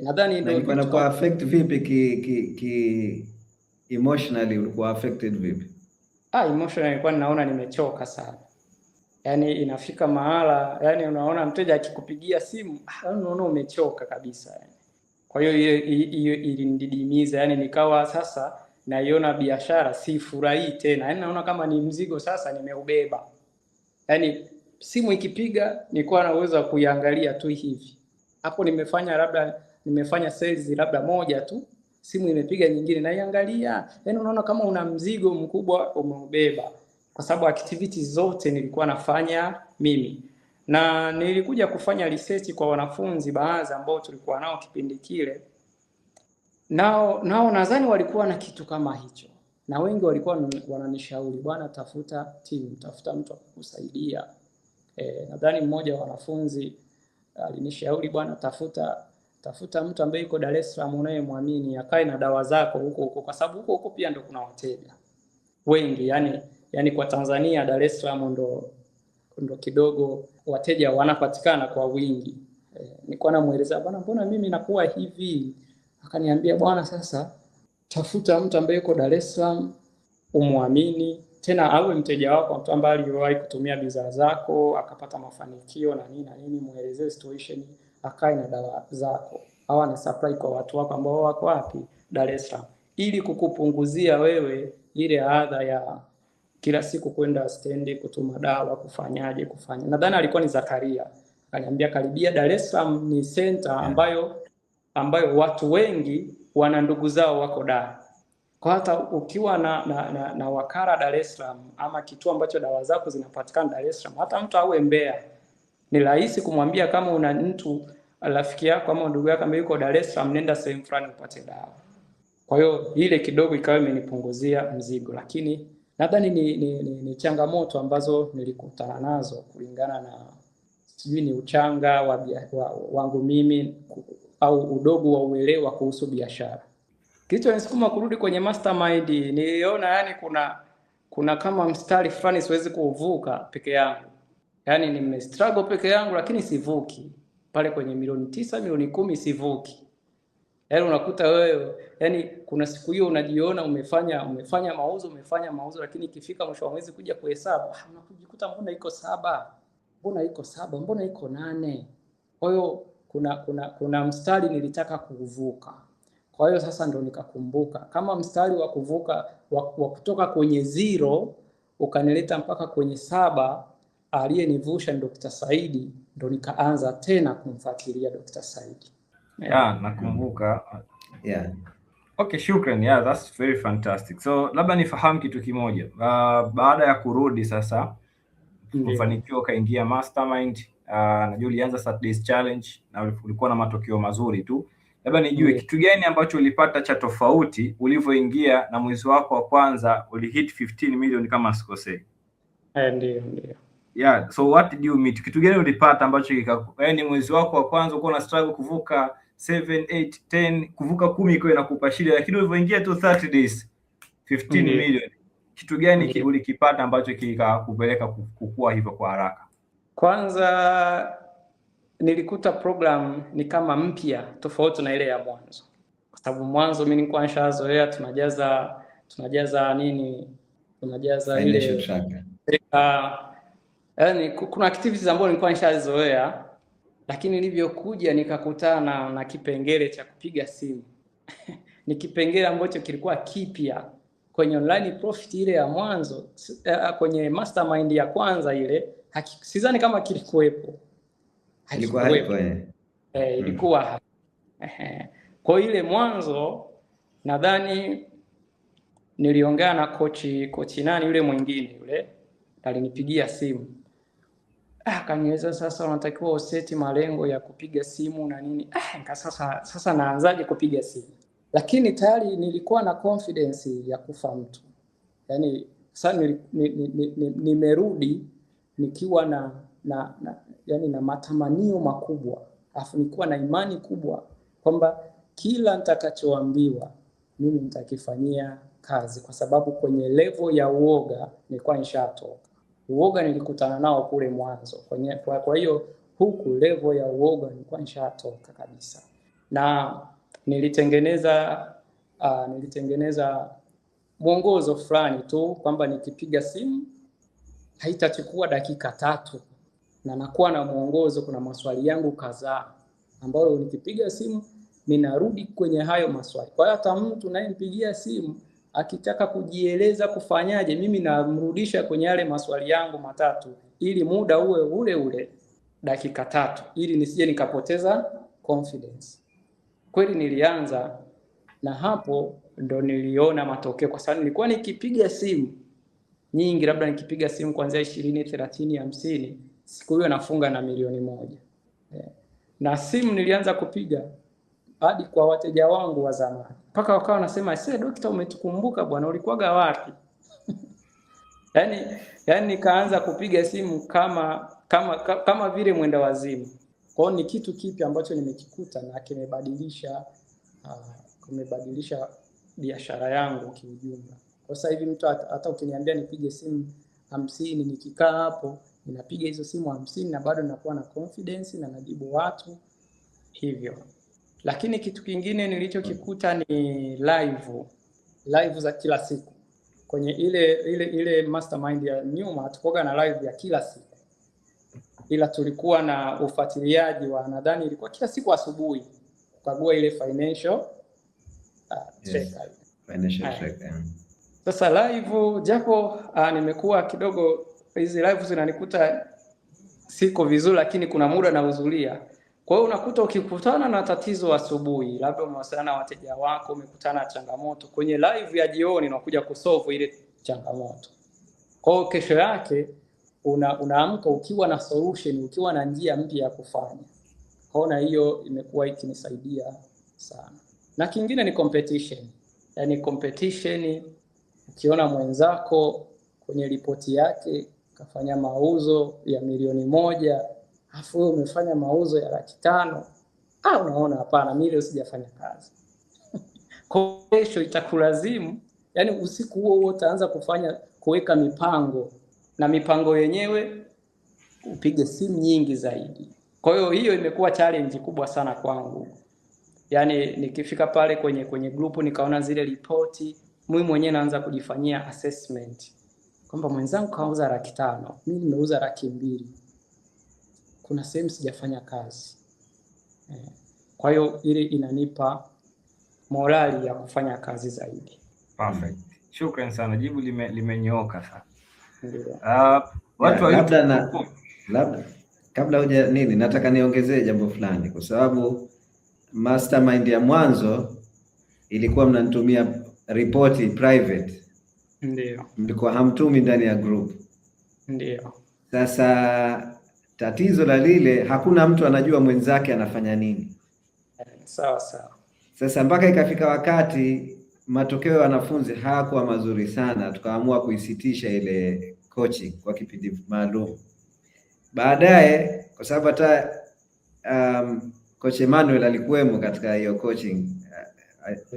Nadhani ndio ilikuwa affect vipi ki emotionally, ulikuwa affected vipi? Emotionally nilikuwa ninaona nimechoka sana. Inafika mahala, unaona mteja akikupigia simu, unaona umechoka kabisa. Kwa hiyo ilinididimiza, nikawa sasa naiona biashara sifurahii tena. Naona kama ni mzigo sasa nimeubeba. Simu ikipiga nilikuwa na uwezo wa kuiangalia tu hivi. Hapo nimefanya sales labda moja tu, simu imepiga nyingine naiangalia. Unaona kama una mzigo mkubwa umeubeba, kwa sababu activities zote nilikuwa nafanya mimi. Na nilikuja kufanya research kwa wanafunzi baadhi ambao tulikuwa nao kipindi kile. Nao nadhani walikuwa na kitu kama hicho. Na wengi walikuwa wananishauri, bwana, tafuta timu, tafuta mtu akukusaidia. Nadhani mmoja wa wanafunzi alinishauri, bwana, tafuta mtu ambaye yuko Dar es Salaam unayemwamini, akae na dawa zako huko, kwa sababu huko pia ndo kuna wateja wengi. Yani kwa Tanzania Dar es Salaam ndo kidogo wateja wanapatikana kwa wingi. Nilikuwa namueleza, bwana, mbona mimi nakuwa hivi? Akaniambia, bwana, sasa tafuta mtu ambaye yuko Dar es Salaam umwamini, tena awe mteja wako, mtu ambaye aliwahi kutumia bidhaa zako akapata mafanikio na nini, muelezee situation, akae na dawa zako, au ana supply kwa watu wako ambao wako wapi? Dar es Salaam, ili kukupunguzia wewe ile adha ya kila siku kwenda stendi kutuma dawa, kufanya. Nadhani alikuwa ni Zakaria. Akaniambia, karibia Dar es Salaam ni center ambayo watu wengi wana ndugu zao wako Dar. Kwa hata ukiwa na wakala Dar es Salaam ama kituo ambacho dawa zako zinapatikana Dar es Salaam, hata mtu awe Mbeya, ni rahisi kumwambia kama una mtu rafiki yako ama ndugu yako ambaye yuko Dar es Salaam, nenda sehemu fulani upate dawa. Kwa hiyo ile kidogo ikawa imenipunguzia mzigo, lakini nadhani ni changamoto ambazo nilikutana nazo kulingana na sijui ni uchanga wangu mimi au udogo wa uelewa kuhusu biashara. Kilichonisukuma kurudi kwenye mastermind, niliona yani kuna kama mstari fulani siwezi kuvuka peke yangu. Yani nimestruggle peke yangu lakini sivuki. Pale kwenye milioni 9, milioni 10 sivuki. Yani unakuta wewe, yani kuna siku hiyo unajiona umefanya mauzo lakini ikifika mwisho wa mwezi kuja kuhesabu, unakujikuta mbona iko 7? Mbona iko 7? Mbona iko 8? Kwa hiyo kuna mstari nilitaka kuvuka. Kwa hiyo sasa ndo nikakumbuka kama mstari wa kuvuka wa kutoka kwenye 0 ukanileta mpaka kwenye 7, aliyenivusha ni Dr. Saidi, ndo nikaanza tena kumfuatilia Dr. Saidi. Yeah, nakumbuka. Yeah. Okay, shukran. Yeah, that's very fantastic. So labda nifahamu kitu kimoja. Baada ya kurudi sasa kufanikiwa kaingia mastermind, najua ulianza Saturdays challenge na ulikuwa na matokeo mazuri tu. Labda nijue kitu gani ambacho ulipata cha tofauti ulivyoingia na mwezi wako wa kwanza ulihit 15 million kama sikosei. Ndio. Yeah, so what did you meet? Kitu gani ulipata ambacho yaani mwezi wako wa kwanza uko na struggle kuvuka 7, 8, 10, kuvuka 10 iko inakupa shida, lakini ulivyoingia tu 30 days 15 million. Kitu gani ulikipata ambacho kikakupeleka kukua hivyo kwa haraka? Kwanza nilikuta program ni kama mpya tofauti na ile ya mwanzo. Kwa sababu mwanzo mimi nilikuwa nishazoea tunajaza financial tracker. Yani kuna activities ambazo nilikuwa nishazoea, lakini nilivyokuja nikakutana na kipengele cha kupiga simu. Ni kipengele ambacho kilikuwa kipya kwenye online profit ile ya mwanzo, kwenye mastermind ya kwanza ile, sidhani kama kilikuwepo. Ilikuwa kwa ile mwanzo nadhani niliongea na kochi nani yule mwingine yule alinipigia simu. Akanieleza sasa unatakiwa useti malengo ya kupiga simu na nini. Sasa naanzaje kupiga simu? Lakini tayari nilikuwa na confidence ya kufa mtu. Yaani sasa nimerudi nikiwa na matamanio makubwa. Alafu nilikuwa na imani kubwa kwamba kila nitakachoambiwa mimi nitakifanyia kazi, kwa sababu kwenye level ya uoga nilikuwa nishatoka. Uoga nilikutana nao kule mwanzo. Kwa hiyo huku level ya uoga nilikuwa nishatoka kabisa. Na nilitengeneza mwongozo fulani tu kwamba nikipiga simu haitachukua dakika 3 na nakuwa na mwongozo. Kuna maswali yangu kadhaa ambayo nikipiga simu ninarudi kwenye hayo maswali. Kwa hiyo hata mtu nayempigia simu akitaka kujieleza kufanyaje, mimi namrudisha kwenye yale maswali yangu 3 ili muda uwe ule dakika 3 ili nisije nikapoteza confidence. Kweli nilianza na hapo ndo niliona matokeo, kwa sababu nilikuwa nikipiga simu nyingi, labda nikipiga simu kuanzia 20, 30, 50, siku hiyo nafunga na milioni 1. Na simu nilianza kupiga hadi kwa wateja wangu wa zamani. Paka wakawa wanasema, "Sasa dokta, umetukumbuka bwana, ulikuwaga wapi?" Yaani nikaanza kupiga simu kama vile mwenda wazimu. Kwa hiyo ni kitu kipi ambacho nimekikuta na kimebadilisha biashara yangu kiujumla. Kwa sasa hivi mtu hata ukiniambia nipige simu 50, nikikaa hapo ninapiga hizo simu 50 na bado ninakuwa na confidence na najibu watu hivyo. Lakini kitu kingine nilichokikuta ni live za kila siku. Kwenye ile mastermind ya nyuma tukoga na live ya kila siku, ila tulikuwa na ufuatiliaji wa nadhani ilikuwa kila siku asubuhi kukagua ile financial tracker. Sasa live japo nimekuwa kidogo hizi live zinanikuta siko vizuri, lakini kuna muda nahudhuria. Kwa hiyo unakuta ukikutana na tatizo asubuhi, labda umewasiliana na wateja wako, umekutana na changamoto, kwenye live ya jioni unakuja kusolve ile changamoto. Kwa hiyo kesho yake unaamka ukiwa na solution, ukiwa na njia mpya ya kufanya. Kwa hiyo imekuwa ikinisaidia sana. Na kingine ni competition. Yaani competition, ukiona mwenzako kwenye ripoti yake kafanya mauzo ya milioni 1, afu wewe umefanya mauzo ya 500,000, unaona hapana, mimi leo sijafanya kazi. Kesho itakulazimu, yani usiku huo utaanza kuweka mipango, na mipango yenyewe upige simu nyingi zaidi. Kwa hiyo imekuwa challenge kubwa sana kwangu. Yani nikifika pale kwenye grupu nikaona zile ripoti, mimi mwenyewe naanza kujifanyia assessment kwamba mwenzangu kauza 500,000, mimi nimeuza 200,000. Kuna sehemu sijafanya kazi. Kwa hiyo ile inanipa morali ya kufanya kazi zaidi. Perfect. Shukrani sana. Jibu limenyooka sana. Ndio. Watu labda kabla huja nataka niongezee jambo fulani, kwa sababu mastermind ya mwanzo ilikuwa mnanitumia ripoti private. Ndio. Mlikuwa hamtumi ndani ya group. Ndio. Sasa tatizo la lile, hakuna mtu anajua mwenzake anafanya nini. Sawa. Sasa mpaka ikafika wakati matokeo ya wanafunzi hayakuwa mazuri sana, tukaamua kuisitisha ile coaching kwa kipindi maalum. Baadaye kwa sababu hata coach Emmanuel alikuwemo katika hiyo coaching,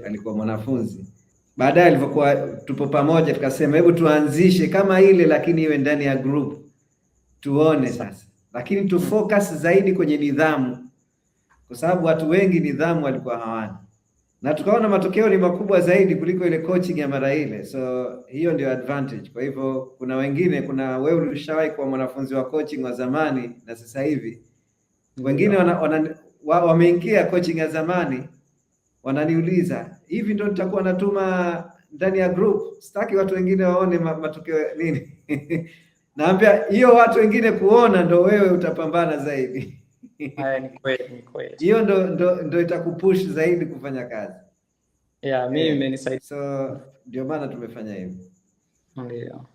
alikuwa mwanafunzi. Baadaye alipokuwa tupo pamoja, tukasema hebu tuanzishe kama ile, lakini iwe ndani ya group tuone sasa, lakini tu focus zaidi kwenye nidhamu, kwa sababu watu wengi nidhamu walikuwa hawana, na tukaona matokeo ni makubwa zaidi kuliko ile coaching ya mara ile. So hiyo ndio advantage. Kwa hivyo kuna wewe ulishawahi kuwa mwanafunzi wa coaching wa zamani na sasa hivi wengine wameingia coaching ya zamani, wananiuliza hivi ndio nitakuwa natuma ndani ya group, sitaki watu wengine waone matokeo nini. Naambia hiyo watu wengine kuona ndio wewe utapambana zaidi. Ni kweli. Hiyo ndo itakupush zaidi kufanya kazi. Mimi imenisaidia. So ndio maana tumefanya hivyo. Ndio.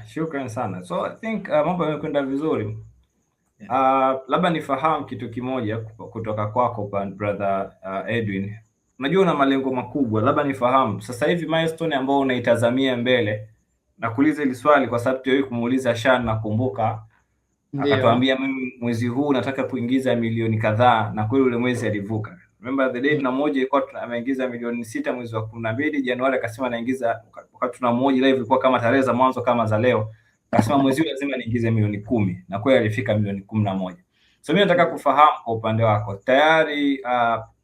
Shukrani sana. So I think mambo yamekwenda vizuri. Labda nifahamu kitu kimoja kutoka kwako brother Edwin. Unajua una malengo makubwa, labda nifahamu sasa hivi milestone ambao unaitazamia mbele. Nakuuliza hili swali kwa sababu tuliwahi kumuuliza Shan, nakumbuka akatuambia mimi mwezi huu nataka kuingiza milioni kadhaa, na kweli ule mwezi alivuka. Remember the day moja ilikuwa ameingiza milioni 6 mwezi wa 12, Januari akasema anaingiza, wakati tunamoja live ilikuwa kama tarehe za mwanzo kama za leo, akasema mwezi huu lazima niingize milioni 10, na kweli alifika milioni 11. So mimi nataka kufahamu kwa upande wako, tayari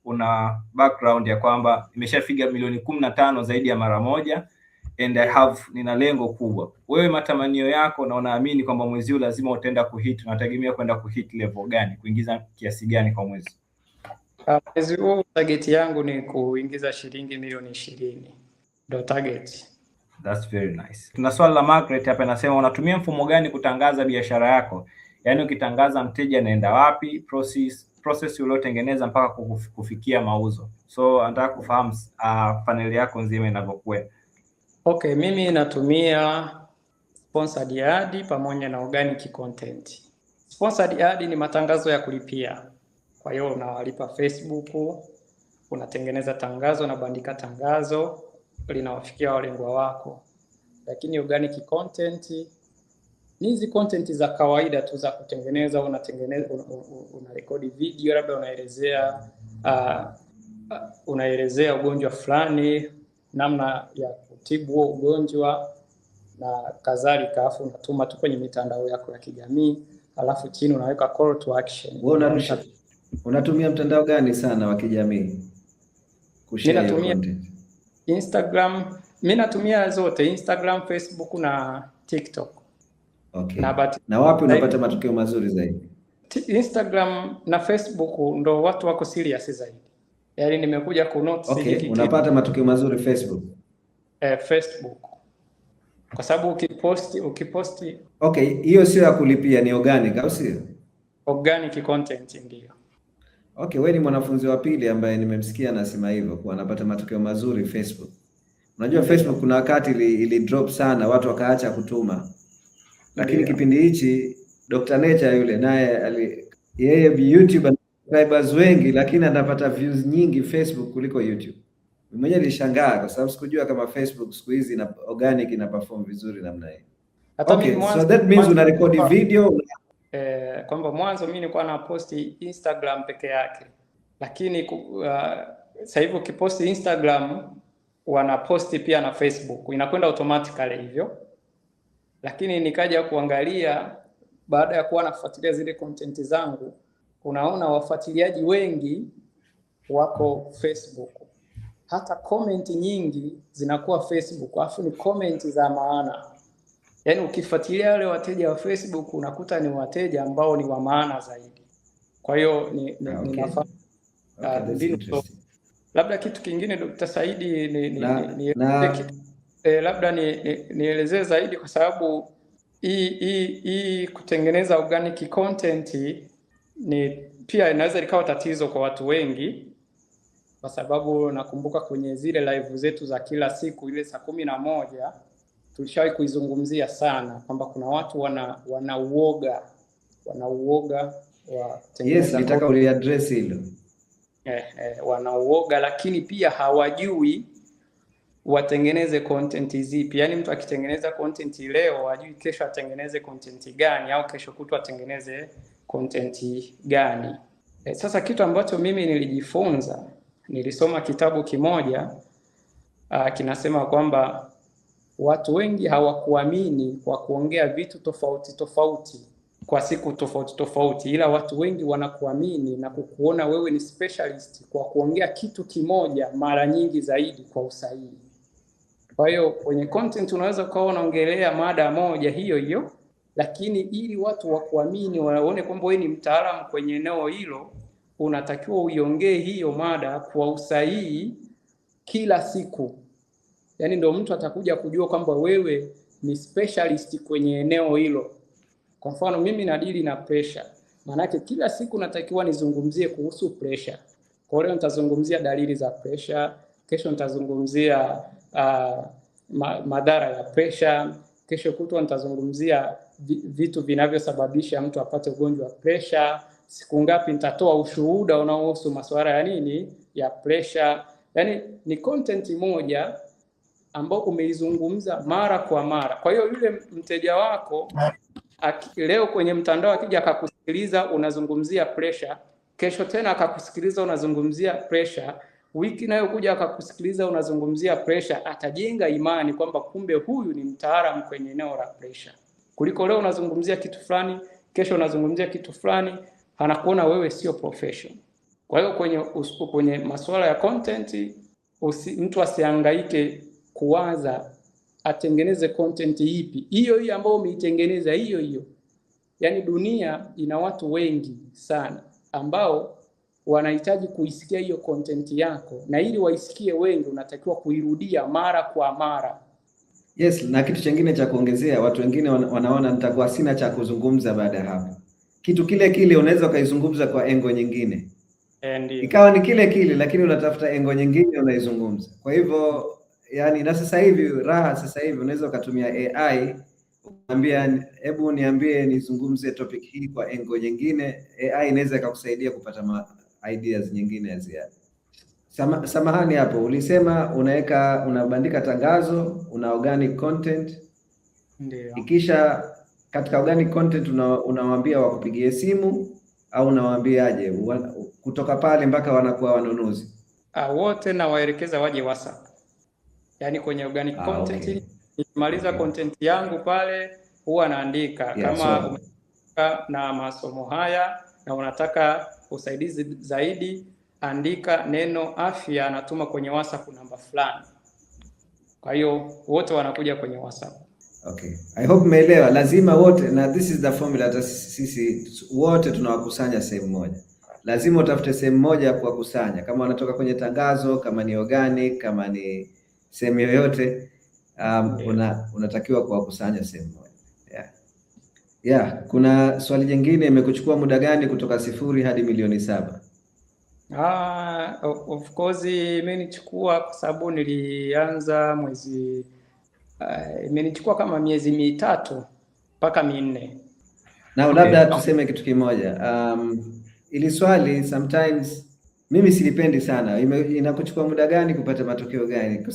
una background ya kwamba imeshafika milioni 15 zaidi ya mara moja, and nina lengo kubwa. Wewe matamanio yako na unaamini kwamba mwezi huu lazima utaenda kuhit, unategemea kwenda kuhit level gani, kuingiza kiasi gani kwa mwezi? Mwezi huu target yangu ni kuingiza shilingi milioni 20. Ndio target. That's very nice. Tuna swali la Margaret hapa, anasema unatumia mfumo gani kutangaza biashara yako? Yaani ukitangaza mteja anaenda wapi, process uliotengeneza mpaka kufikia mauzo. So nataka kufahamu panel yako nzima inavyokuwa. Okay, mimi natumia sponsored ad pamoja na organic content. Sponsored ad ni matangazo ya kulipia. Kwa hiyo unawalipa Facebook, unatengeneza tangazo na bandika tangazo linawafikia walengwa wako. Lakini organic content ni hizi content za kawaida tu za kutengeneza, unarekodi video, labda unaelezea ugonjwa fulani, namna ya kutibu huo ugonjwa na kadhalika, afu unatuma tu kwenye mitandao yako ya kijamii, alafu chini unaweka call to action. Wewe unatumia mtandao gani sana wa kijamii kushare content? Instagram. Mimi natumia zote, Instagram, Facebook na TikTok. Okay. Na wapi unapata matokeo mazuri zaidi? Instagram na Facebook ndo watu wako serious zaidi. Yaani nimekuja kunotice hiki. Unapata matokeo mazuri Facebook? Facebook. Kwa sababu ukiposti. Okay, hiyo sio ya kulipia, ni organic au sio? Organic content ndio. Okay, wewe ni mwanafunzi wa pili ambaye nimemsikia anasema hivyo kwa anapata matokeo mazuri Facebook. Unajua Facebook kuna wakati ili drop sana, watu wakaacha kutuma. Lakini kipindi hichi Dr. Nature yule naye yeye YouTube ana subscribers wengi, lakini anapata views nyingi Facebook kuliko YouTube. Mwenyewe nilishangaa kwa sababu sikujua kama Facebook siku hizi na organic ina perform vizuri namna hiyo. Okay, so that means una record video kwamba mwanzo mimi nilikuwa na posti Instagram peke yake, lakini sasa hivi ukiposti Instagram wanaposti pia na Facebook, inakwenda automatically hivyo. Lakini nikaja kuangalia baada ya kuwa nafuatilia zile content zangu, unaona wafuatiliaji wengi wako Facebook, hata comment nyingi zinakuwa Facebook, alafu ni comment za maana. Yaani ukifuatilia wale wateja wa Facebook unakuta ni wateja ambao ni wa maana zaidi. Kwa hiyo ninafahamu. Labda kitu kingine Dr. Saidi labda nielezee zaidi, kwa sababu hii kutengeneza organic content ni pia inaweza likawa tatizo kwa watu wengi, kwa sababu nakumbuka kwenye zile live zetu za kila siku ile saa 11 tulishawahi kuizungumzia sana kwamba kuna watu wana uoga wa kutengeneza. Yes, nitaka uliaddress hilo. Wana uoga, lakini pia hawajui watengeneze content zipi. Yaani mtu akitengeneza content leo hajui kesho atengeneze content gani, au kesho kutwa atengeneze content gani. Sasa kitu ambacho mimi nilijifunza, nilisoma kitabu kimoja kinasema kwamba watu wengi hawakuamini kwa kuongea vitu tofauti tofauti kwa siku tofauti tofauti, ila watu wengi wanakuamini na kukuona wewe ni specialist kwa kuongea kitu kimoja mara nyingi zaidi kwa usahihi. Kwa hiyo kwenye content unaweza kuwa unaongelea mada moja hiyo hiyo, lakini ili watu wakuamini, waone kwamba wewe ni mtaalamu kwenye eneo hilo, unatakiwa uiongee hiyo mada kwa usahihi kila siku. Yaani ndio mtu atakuja kujua kwamba wewe ni specialist kwenye eneo hilo. Kwa mfano mimi nadili na pressure. Maana yake kila siku natakiwa nizungumzie kuhusu pressure. Kwa hiyo nitazungumzia dalili za pressure, kesho nitazungumzia madhara ya pressure, kesho kutwa nitazungumzia vitu vinavyosababisha mtu apate ugonjwa wa pressure, siku ngapi nitatoa ushuhuda unaohusu masuala ya nini ya pressure. Yaani ni content moja ambao umeizungumza mara kwa mara. Kwa hiyo yule mteja wako leo kwenye mtandao akija akakusikiliza unazungumzia pressure, kesho tena akakusikiliza unazungumzia pressure, wiki nayo kuja akakusikiliza unazungumzia pressure, atajenga imani kwamba kumbe huyu ni mtaalamu kwenye eneo la pressure. Kuliko leo unazungumzia kitu fulani, kesho unazungumzia kitu fulani, anakuona wewe sio professional. Kwa hiyo kwenye masuala ya content mtu asihangaike kuwaza atengeneze content ipi. Hiyo ambayo umeitengeneza hiyo. Yaani dunia ina watu wengi sana ambao wanahitaji kuisikia hiyo content yako, na ili waisikie wengi unatakiwa kuirudia mara kwa mara. Yes, na kitu kingine cha kuongezea, watu wengine wanaona nitakuwa sina cha kuzungumza baada ya hapo. Kitu kile unaweza kaizungumza kwa engo nyingine. Ndio. Ikawa ni kile lakini unatafuta engo nyingine unaizungumza. Kwa hivyo yani, na sasa hivi sasa hivi unaweza ukatumia AI ukamwambia hebu niambie nizungumzie topic hii kwa engo nyingine. AI inaweza ikakusaidia kupata ideas nyingine ya ziada. Samahani hapo, ulisema unabandika tangazo, una organic content. Ndio. Ikisha katika organic content unawaambia wakupigie simu au unawaambiaje kutoka pale mpaka wanakuwa wanunuzi? Wote na waelekeza waje WhatsApp. Yaani kwenye organic content, okay. Nikimaliza content yangu pale huwa naandika kama umefika na masomo haya na unataka usaidizi zaidi, andika neno afya, natuma kwenye WhatsApp namba fulani. Kwa hiyo wote wanakuja kwenye WhatsApp. Okay. I hope umeelewa. Lazima wote, na this is the formula, hata sisi wote tunawakusanya sehemu moja. Lazima utafute sehemu moja ya kuwakusanya, kama wanatoka kwenye tangazo, kama ni organic, kama ni sehemu yoyote, unatakiwa kuwakusanya sehemu moja. Yeah. Yeah, kuna swali jingine, imekuchukua muda gani kutoka 0 hadi milioni 7? Of course imenichukua kwa sababu nilianza mwezi imenichukua kama miezi 3 mpaka 4. Na labda tuseme kitu kimoja. Ili swali sometimes mimi silipendi sana. Inakuchukua muda gani kupata matokeo gani?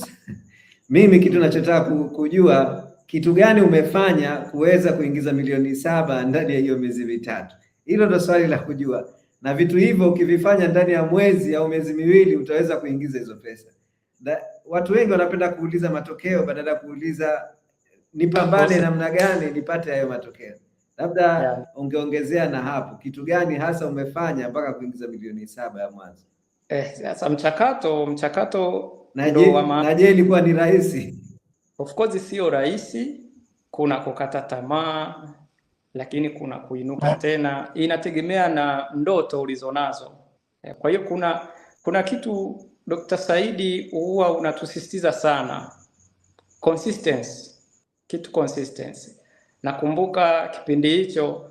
Mimi kitu nachotaka kujua kitu gani umefanya kuweza kuingiza milioni 7 ndani ya hiyo miezi 3. Hilo ndo swali la kujua, na vitu hivyo ukivifanya ndani ya mwezi au miezi 2 utaweza kuingiza hizo pesa. Watu wengi wanapenda kuuliza matokeo badala ya kuuliza nipambane namna gani nipate hayo matokeo. Labda ungeongezea na hapo, kitu gani hasa umefanya mpaka kuingiza milioni 7 ya mwanzo? Sasa mchakato na je, ilikuwa ni rahisi? Of course sio rahisi, kuna kukata tamaa, lakini kuna kuinuka tena, inategemea na ndoto ulizonazo. Kwa hiyo kuna kitu Dr. Saidi huwa unatusisitiza sana, consistency. Nakumbuka kipindi hicho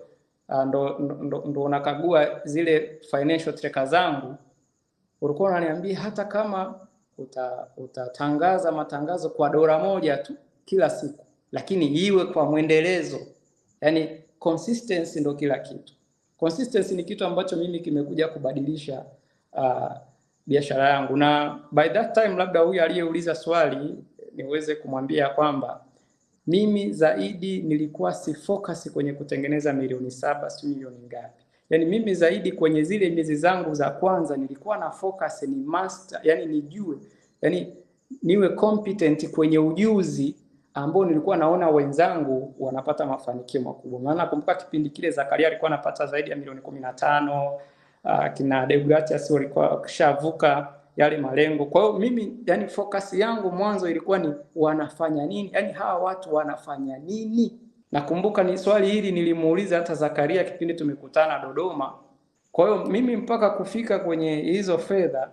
ndo unakagua zile financial tracker zangu, ulikuwa unaniambia hata kama utatangaza matangazo kwa $1 tu kila siku, lakini iwe kwa mwendelezo. Yani consistency ndo kila kitu. Consistency ni kitu ambacho mimi kimekuja kubadilisha biashara yangu, na by that time labda huyu aliyeuliza swali niweze kumwambia kwamba mimi zaidi nilikuwa si focus kwenye kutengeneza milioni 7 si milioni ngapi. Yani mimi zaidi kwenye zile miezi zangu za kwanza nilikuwa na focus ni master, yani nijue, yani niwe competent kwenye ujuzi ambao nilikuwa naona wenzangu wanapata mafanikio makubwa. Maana nakumbuka kipindi kile Zakaria alikuwa anapata zaidi ya milioni 15, kina Deogratias walikuwa kishavuka yale malengo. Kwa hiyo mimi yani focus yangu mwanzo ilikuwa ni wanafanya nini? Yani hawa watu wanafanya nini? Nakumbuka ni swali hili nilimuuliza hata Zakaria kipindi tumekutana Dodoma. Kwa hiyo mimi mpaka kufika kwenye hizo fedha,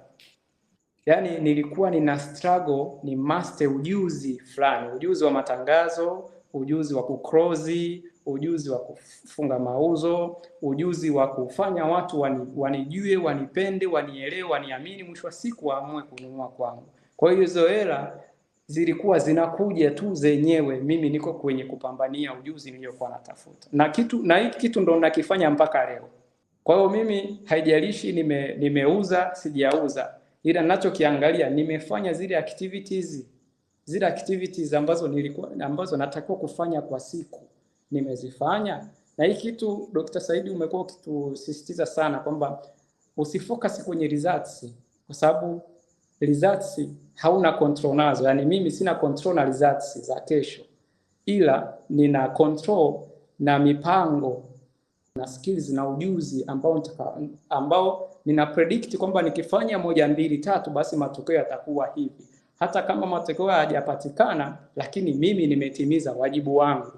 yani nilikuwa nina struggle ni master ujuzi fulani, ujuzi wa matangazo, ujuzi wa kuclose, ujuzi wa kufunga mauzo, ujuzi wa kufanya watu wanijue, wanipende, wanielewe, waniamini, mwisho wa siku waamue kununua kwangu. Kwa hiyo hizo hela zilikuwa zinakuja tu zenyewe, mimi niko kwenye kupambania ujuzi niliokuwa natafuta. Na hiki kitu ndo nakifanya mpaka leo. Kwa hiyo mimi haijalishi nimeuza sijauza, ila ninachokiangalia nimefanya zile activities ambazo natakiwa kufanya kwa siku nimezifanya. Na hii kitu Dr. Saidi umekuwa ukitusisitiza sana kwamba usifocus kwenye results, kwa sababu results hauna control nazo. Yani mimi sina control na results za kesho, ila nina control na mipango na skills na ujuzi ambao nina predict kwamba nikifanya 1, 2, 3 basi matokeo yatakuwa hivi. Hata kama matokeo hayajapatikana, lakini mimi nimetimiza wajibu wangu.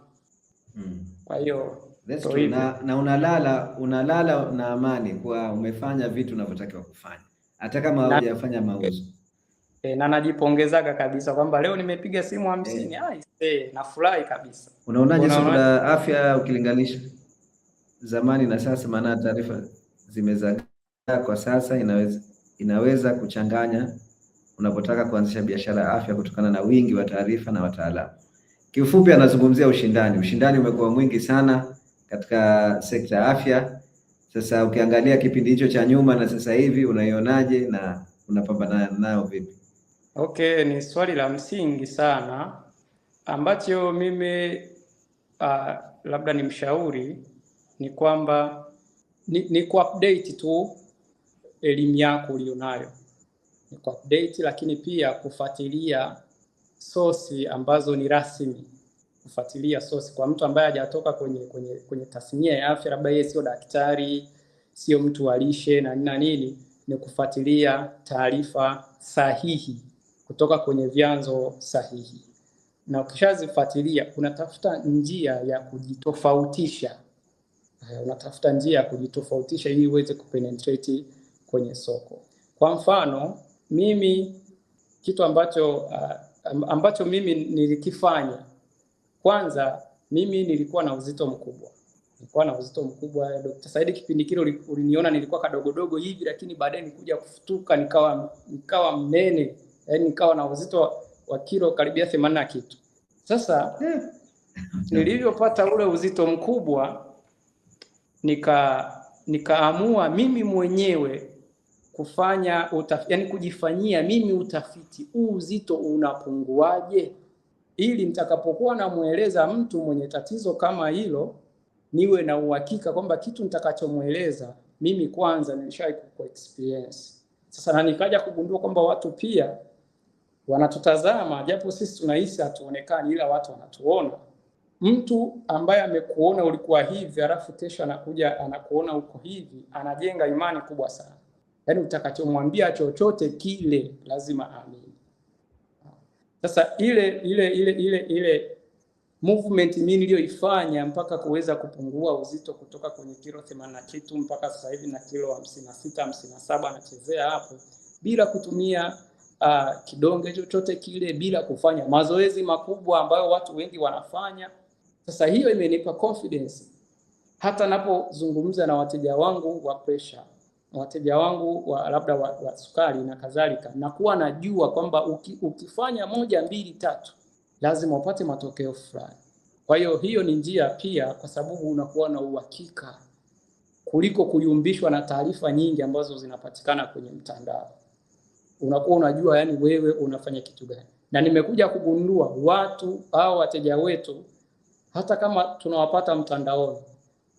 Kwa hiyo na unalala na amani kwa umefanya vitu unavyotakiwa kufanya hata kama hujafanya mauzo. Na najipongezaga kabisa kwamba leo nimepiga simu 50. Nafurahi kabisa. Unaonaje soko la afya ukilinganisha zamani na sasa? Maana taarifa zimezagaa kwa sasa, inaweza kuchanganya unapotaka kuanzisha biashara ya afya kutokana na wingi wa taarifa na wataalamu. Kiufupi anazungumzia ushindani. Ushindani umekuwa mwingi sana katika sekta ya afya. Sasa ukiangalia kipindi hicho cha nyuma na sasa hivi unaionaje na unapambana nayo vipi? Okay, ni swali la msingi sana ambacho mimi labda ni mshauri ni kwamba ni ku-update tu elimu yako ulionayo. Ni ku-update, lakini pia kufuatilia source ambazo ni rasmi. Kufuatilia source kwa mtu ambaye hajatoka kwenye tasnia ya afya, labda yeye sio daktari, sio mtu wa lishe na nini, ni kufuatilia taarifa sahihi kutoka kwenye vyanzo sahihi. Na ukishazifuatilia unatafuta njia ya kujitofautisha. Ili uweze kupenetrate kwenye soko. Kwa mfano, mimi kitu ambacho mimi nilikifanya, kwanza mimi nilikuwa na uzito mkubwa. nilikuwa na uzito mkubwa. Dr. Said kipindi kile uliniona nilikuwa kadogodogo hivi, lakini baadaye nikuja kufutuka nikawa mnene, yaani nikawa na uzito wa kilo karibia 80 na kitu. Sasa nilivyopata ule uzito mkubwa nikaamua mimi mwenyewe kufanya yani kujifanyia mimi utafiti, huu uzito unapunguaje, ili nitakapokuwa namueleza mtu mwenye tatizo kama hilo niwe na uhakika kwamba kitu nitakachomweleza mimi kwanza nilishawahi ku-experience. Sasa na nikaja kugundua kwamba watu pia wanatutazama, japo sisi tunahisi hatuonekani, ila watu wanatuona. Mtu ambaye amekuona ulikuwa hivi alafu kesho anakuja anakuona uko hivi, anajenga imani kubwa sana. Yaani utakachomwambia chochote kile lazima aamini. Sasa ile movement mimi niliyoifanya mpaka kuweza kupungua uzito kutoka kwenye kilo 80 na kitu mpaka sasa hivi na kilo 56 57 anachezea hapo, bila kutumia kidonge chochote kile, bila kufanya mazoezi makubwa ambayo watu wengi wanafanya. Sasa hiyo imenipa confidence hata napozungumza na wateja wangu wa pressure, wateja wangu wa labda wa sukari na kadhalika, na kuwa najua kwamba ukifanya 1 2 3 lazima upate matokeo fulani. Kwa hiyo ni njia pia, kwa sababu unakuwa na uhakika kuliko kuyumbishwa na taarifa nyingi ambazo zinapatikana kwenye mtandao. Unakuwa unajua yani wewe unafanya kitu gani. Na nimekuja kugundua watu au wateja wetu, hata kama tunawapata mtandaoni,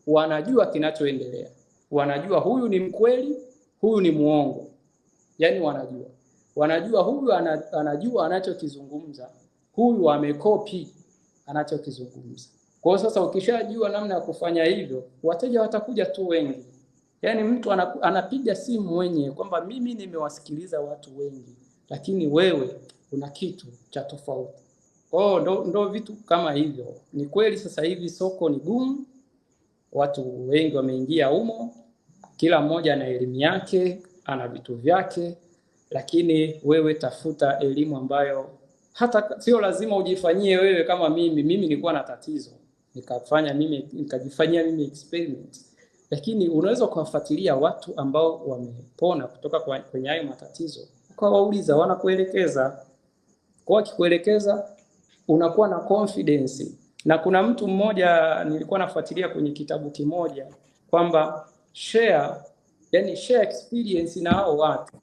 wanajua kinachoendelea. Wanajua huyu ni mkweli, huyu ni muongo. Yani wanajua huyu anajua anachokizungumza, huyu amekopi anachokizungumza. Kwa hiyo sasa ukishajua namna ya kufanya hivyo, wateja watakuja tu wengi. Yani mtu anapiga simu mwenyewe kwamba mimi nimewasikiliza watu wengi, lakini wewe una kitu cha tofauti. Kwa hiyo ndo vitu kama hivyo. Ni kweli sasa hivi soko ni gumu, watu wengi wameingia humo, kila mmoja ana elimu yake, ana vitu vyake, lakini wewe tafuta elimu ambayo hata sio lazima ujifanyie wewe. Kama mimi nilikuwa na tatizo, nikajifanyia mimi experiment, lakini unaweza kuwafuatilia watu ambao wamepona kutoka kwenye hayo matatizo, ukawauliza, wanakuelekeza. Kwa kikuelekeza unakuwa na confidence. Na kuna mtu mmoja nilikuwa nafuatilia kwenye kitabu kimoja kwamba share experience na hao watu.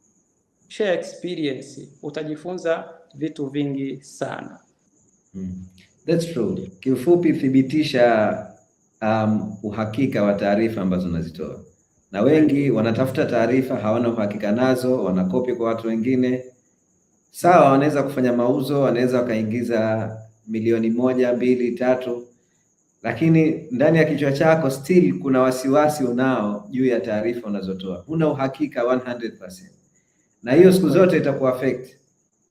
Share experience, utajifunza vitu vingi sana. That's true. Kiufupi, thibitisha uhakika wa taarifa ambazo unazitoa. Na wengi wanatafuta taarifa, hawana uhakika nazo, wanakopi kwa watu wengine. Sawa, wanaweza kufanya mauzo, wanaweza wakaingiza milioni 1, 2, 3, lakini ndani ya kichwa chako still kuna wasiwasi unao juu ya taarifa unazotoa. Una uhakika 100%. Na hiyo siku zote itakuaffect.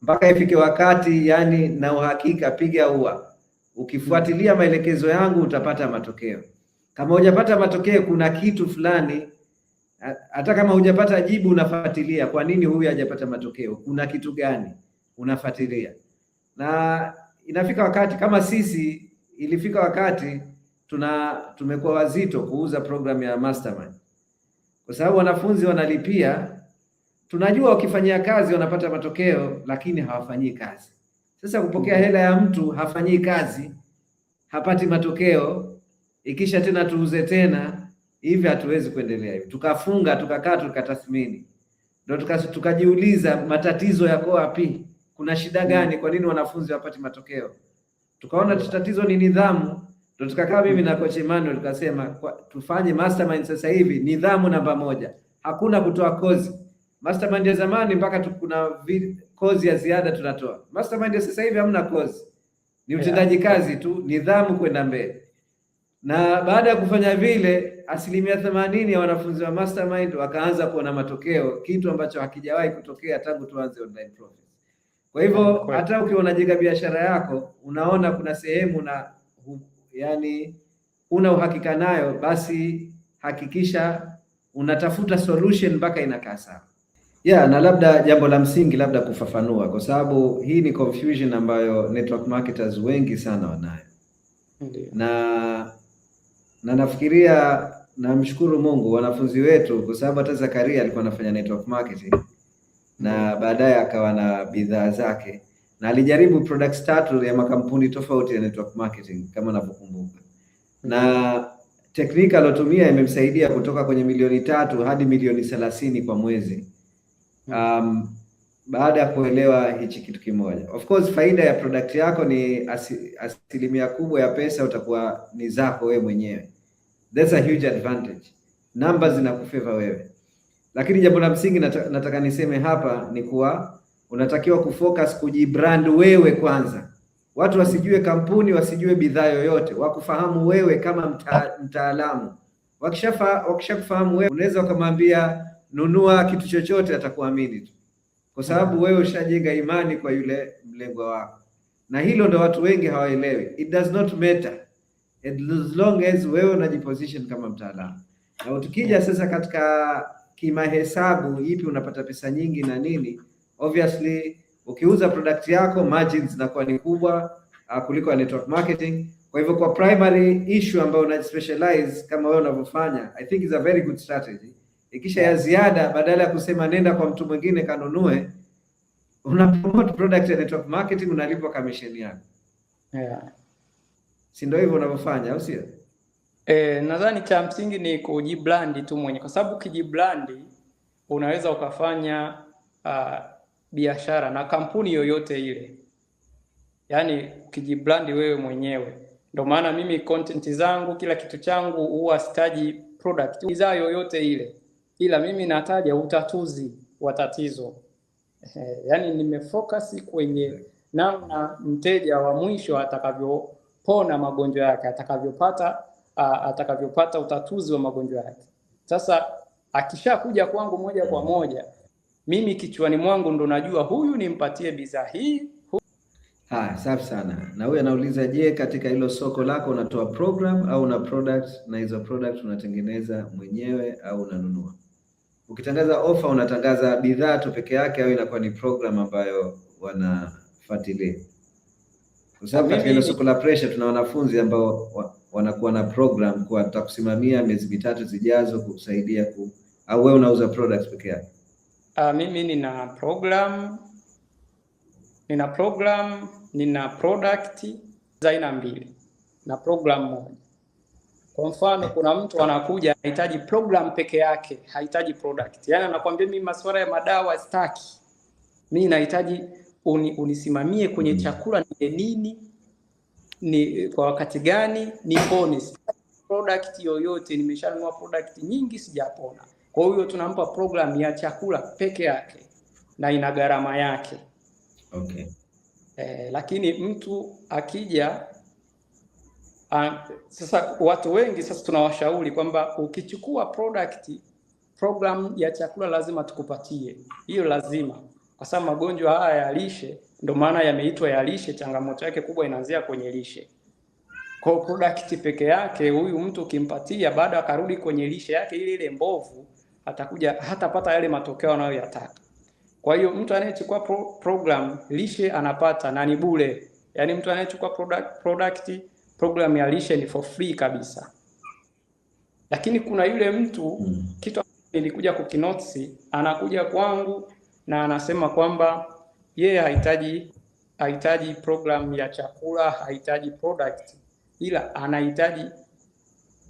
Mpaka ifike wakati yani na uhakika piga ua. Ukifuatilia maelekezo yangu utapata matokeo. Kama hujapata matokeo, kuna kitu fulani, hata kama hujapata jibu unafuatilia, kwa nini huyu hajapata matokeo? Kuna kitu gani unafuatilia? Na inafika wakati kama sisi ilifika wakati tumekuwa wazito kuuza program ya Mastermind. Kwa sababu wanafunzi wanalipia, tunajua ukifanyia kazi wanapata matokeo, lakini hawafanyii kazi. Sasa kupokea hela ya mtu hafanyii kazi, hapati matokeo, ikisha tena tuuze tena, hivi hatuwezi kuendelea hivi. Tukafunga, tukakaa, tukatathmini. Ndio tukajiuliza matatizo yako wapi? Kuna shida gani? Kwa nini wanafunzi hawapati matokeo? Tukaona tatizo ni nidhamu. Ndio tukakaa mimi na coach Emmanuel tukasema tufanye Mastermind sasa hivi nidhamu namba 1. Hakuna kutoa kozi. Mastermind ya zamani mpaka kuna kozi ya ziada tunatoa. Mastermind ya sasa hivi hamna kozi. Ni utendaji kazi tu, nidhamu kwenda mbele. Na baada ya kufanya vile, 80% ya wanafunzi wa Mastermind wakaanza kuona matokeo, kitu ambacho hakijawahi kutokea tangu tuanze online profit. Kwa hivyo hata ukiwa unajenga biashara yako, unaona kuna sehemu yani una uhakika nayo, basi hakikisha unatafuta solution mpaka inakaa sawa. Na labda jambo la msingi labda kufafanua, kwa sababu hii ni confusion ambayo network marketers wengi sana wanayo. Na na nafikiria, namshukuru Mungu wanafunzi wetu, kwa sababu hata Zakaria alikuwa anafanya network marketing na baadaye akawa na bidhaa zake, na alijaribu products 3 ya makampuni tofauti ya network marketing kama navyokumbuka, na teknika alotumia imemsaidia kutoka kwenye milioni 3 hadi milioni 30 kwa mwezi, baada ya kuelewa hichi kitu kimoja. Of course faida ya product yako ni asilimia kubwa ya pesa utakuwa ni zako wewe mwenyewe. That's a huge advantage. Numbers zinakufavor wewe. Lakini jambo la msingi nataka niseme hapa ni kuwa unatakiwa kufocus kujibrand wewe kwanza. Watu wasijue kampuni, wasijue bidhaa yoyote, wakufahamu wewe kama mtaalamu. Wakishakufahamu wewe, unaweza ukamwambia nunua kitu chochote, atakuamini tu, kwa sababu wewe ushajenga imani kwa yule mlengwa wako, na hilo ndo watu wengi hawaelewi. It does not matter as long as wewe unajiposition kama mtaalamu. Na tukija sasa katika kimahesabu, ipi unapata pesa nyingi na nini, obviously ukiuza product yako margins zinakuwa ni kubwa kuliko network marketing. Kwa hivyo kwa primary issue ambayo una specialize kama wewe unavyofanya, I think is a very good strategy. Ikisha ya ziada, badala ya kusema nenda kwa mtu mwingine kanunue, una promote product ya network marketing, unalipwa commission yako. Si ndio hivyo unavyofanya, au sio? Nadhani cha msingi ni kujibrand tu mwenyewe, kwa sababu ukijibrand unaweza ukafanya biashara na kampuni yoyote ile. Yaani ukijibrand wewe mwenyewe. Ndio maana mimi content zangu, kila kitu changu huwa sitaji product, bidhaa yoyote ile, ila mimi nataja utatuzi wa tatizo. Yaani nimefocus kwenye namna mteja wa mwisho atakavyopona magonjwa yake, atakavyopata utatuzi wa magonjwa yake. Sasa akishakuja kwangu moja kwa moja, mimi kichwani mwangu ndo najua huyu nimpatie bidhaa hii. Safi sana. Na huyu anauliza, je, katika hilo soko lako unatoa program au una product, na hizo product unatengeneza mwenyewe au unanunua? Ukitangaza offer unatangaza bidhaa tu peke yake au inakuwa ni program ambayo wanafuatilia? Kwa sababu katika hilo soko la pressure tuna wanafunzi ambao wanakuwa na program kwa tutakusimamia miezi 3 zijazo kusaidia au wewe unauza products peke yake? Mimi nina product za aina 2 na program moja. Kwa mfano, kuna mtu anakuja anahitaji program peke yake, hahitaji product. Yaani anakuambia mimi masuala ya madawa sitaki. Mimi nahitaji unisimamie kwenye chakula ni nini, ni kwa wakati gani, nipone. Product yoyote, nimeshanunua product nyingi sijapona. Kwa hiyo tunampa program ya chakula peke yake na ina gharama yake. Okay. Lakini mtu akija sasa, watu wengi sasa tunawashauri kwamba ukichukua program ya chakula lazima tukupatie. Hiyo lazima, kwa sababu magonjwa haya ya lishe ndio maana yameitwa ya lishe. Changamoto yake kubwa inaanzia kwenye lishe. Kwa product peke yake, huyu mtu ukimpatia, baada akarudi kwenye lishe yake ile mbovu, atakuja hatapata yale matokeo anayoyataka. Kwa hiyo mtu anayechukua program lishe anapata na ni bure. Yaani mtu anayechukua program ya lishe ni for free kabisa. Lakini kuna yule mtu kitu nilikuja kukinotisi, anakuja kwangu na anasema kwamba yeye hahitaji program ya chakula, hahitaji product, ila anahitaji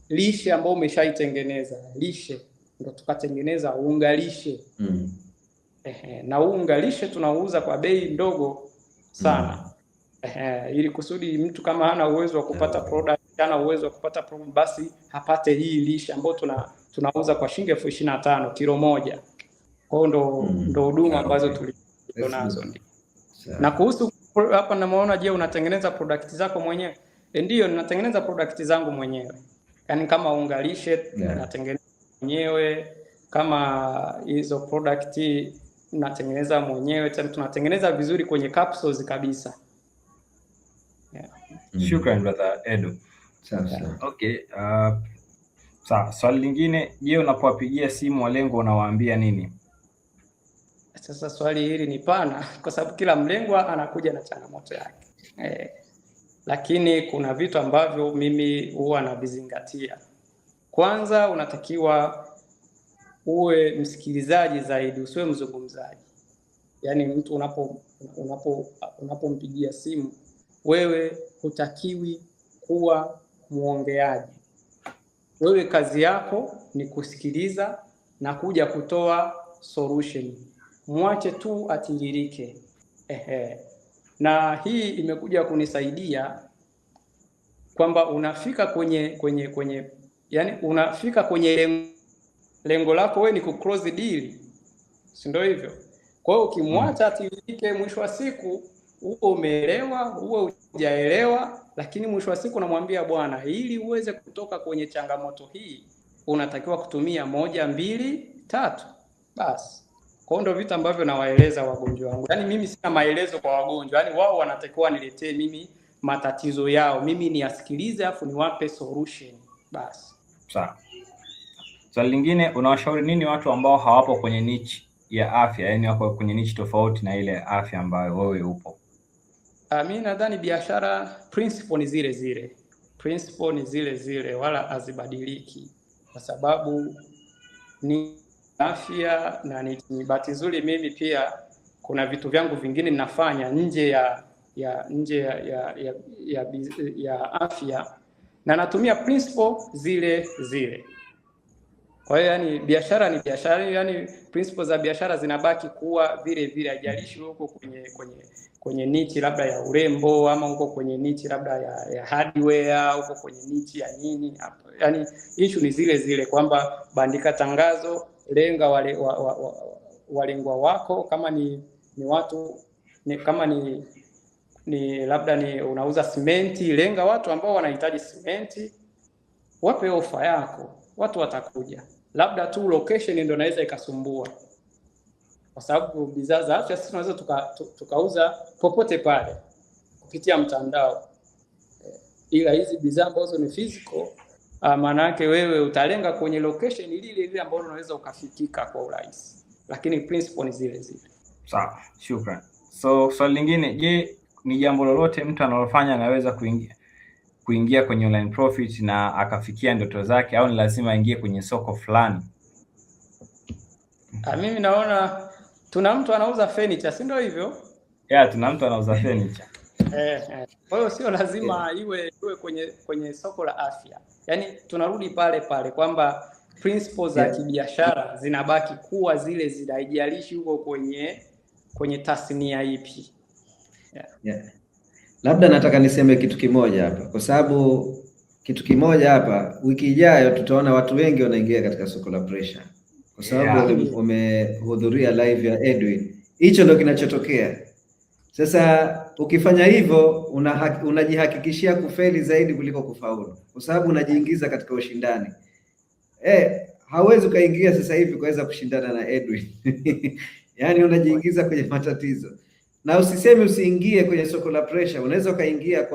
lishe ambayo umeshaitengeneza. Lishe ndio tukatengeneza unga lishe. Na unga lishe tunauza kwa bei ndogo sana. Ili kusudi mtu kama hana uwezo wa kupata product, hana uwezo wa kupata program, basi hapate hii lishe ambayo tunauza kwa shilingi 25,000 kilo moja. Kwa hiyo ndo huduma ambazo tulizonazo. Na kuhusu hapa namuona, je, unatengeneza product zako mwenyewe? Ndio, ninatengeneza product zangu mwenyewe. Yaani kama unga lishe natengeneza mwenyewe, kama hizo product natengeneza mwenyewe, tena tunatengeneza vizuri kwenye capsules kabisa. Shukrani brother Edu. Sawa. Okay, swali lingine, je, unapowapigia simu walengo unawaambia nini? Sasa swali hili ni pana kwa sababu kila mlengwa anakuja na changamoto yake. lakini kuna vitu ambavyo mimi huwa navizingatia. Kwanza, unatakiwa uwe msikilizaji zaidi, usiwe mzungumzaji. Yaani mtu unapompigia simu, wewe hutakiwi kuwa muongeaji. Wewe kazi yako ni kusikiliza na kuja kutoa solution. Mwache tu atiririke. Na hii imekuja kunisaidia kwamba unafika kwenye yani unafika kwenye lengo lako wewe ni kuclose deal, si ndio hivyo? Kwa hiyo ukimwacha atiririke, mwisho wa siku uwe umeelewa uwe hujaelewa, lakini mwisho wa siku namwambia bwana, ili uweze kutoka kwenye changamoto hii unatakiwa kutumia 1, 2, 3 basi. Kwa hiyo ndio vitu ambavyo nawaeleza wagonjwa wangu. Yaani mimi sina maelezo kwa wagonjwa, yaani wao wanatakiwa niletee mimi matatizo yao, mimi niyasikilize afu niwape solution basi. Sawa. Swali lingine, unawashauri nini watu ambao hawapo kwenye niche ya afya, yaani wako kwenye niche tofauti na ile afya ambayo wewe upo? Mimi nadhani biashara principle ni zile zile. Principle ni zile zile, wala hazibadiliki, kwa sababu ni afya na ni bahati nzuri mimi pia kuna vitu vyangu vingine ninafanya nje ya afya na natumia principle zile zile. Kwa hiyo yani biashara ni biashara, yani principles za biashara zinabaki kuwa vile vile, haijalishi huko kwenye niche labda ya urembo ama huko kwenye niche labda ya hardware, huko kwenye niche ya nini. Yani issue ni zile zile, kwamba bandika tangazo, lenga walengwa wako, kama ni watu kama ni labda ni unauza simenti, lenga watu ambao wanahitaji simenti, wape ofa yako, watu watakuja. Labda tu location ndio inaweza ikasumbua, kwa sababu bidhaa za afya sisi tunaweza tukauza popote pale kupitia mtandao, ila hizi bidhaa ambazo ni physical, maana yake wewe utalenga kwenye location ile ambayo unaweza ukafikika kwa urahisi, lakini principle ni zile zile. Sawa, shukrani. So swali lingine, je, ni jambo lolote mtu analofanya anaweza kuingia kwenye online profit na akafikia ndoto zake, au ni lazima aingie kwenye soko fulani? Mimi naona tuna mtu anauza furniture, si ndio hivyo? Tuna mtu anauza furniture. Kwa hiyo sio lazima iwe kwenye soko la afya. Yaani tunarudi pale kwamba principles za kibiashara zinabaki kuwa zile zile, haijalishi huko kwenye tasnia ipi. Labda nataka niseme kitu kimoja hapa, kwa sababu kitu kimoja hapa, wiki ijayo tutaona watu wengi wanaingia katika soko la pressure, kwa sababu wamehudhuria live ya Edwin. Hicho ndio kinachotokea sasa. Ukifanya hivyo unajihakikishia kufeli zaidi kuliko kufaulu, kwa sababu unajiingiza katika ushindani. Hauwezi ukaingia sasa hivi kuweza kushindana na Edwin yaani unajiingiza kwenye matatizo. Na usiseme usiingie kwenye soko la pressure, unaweza ukaingia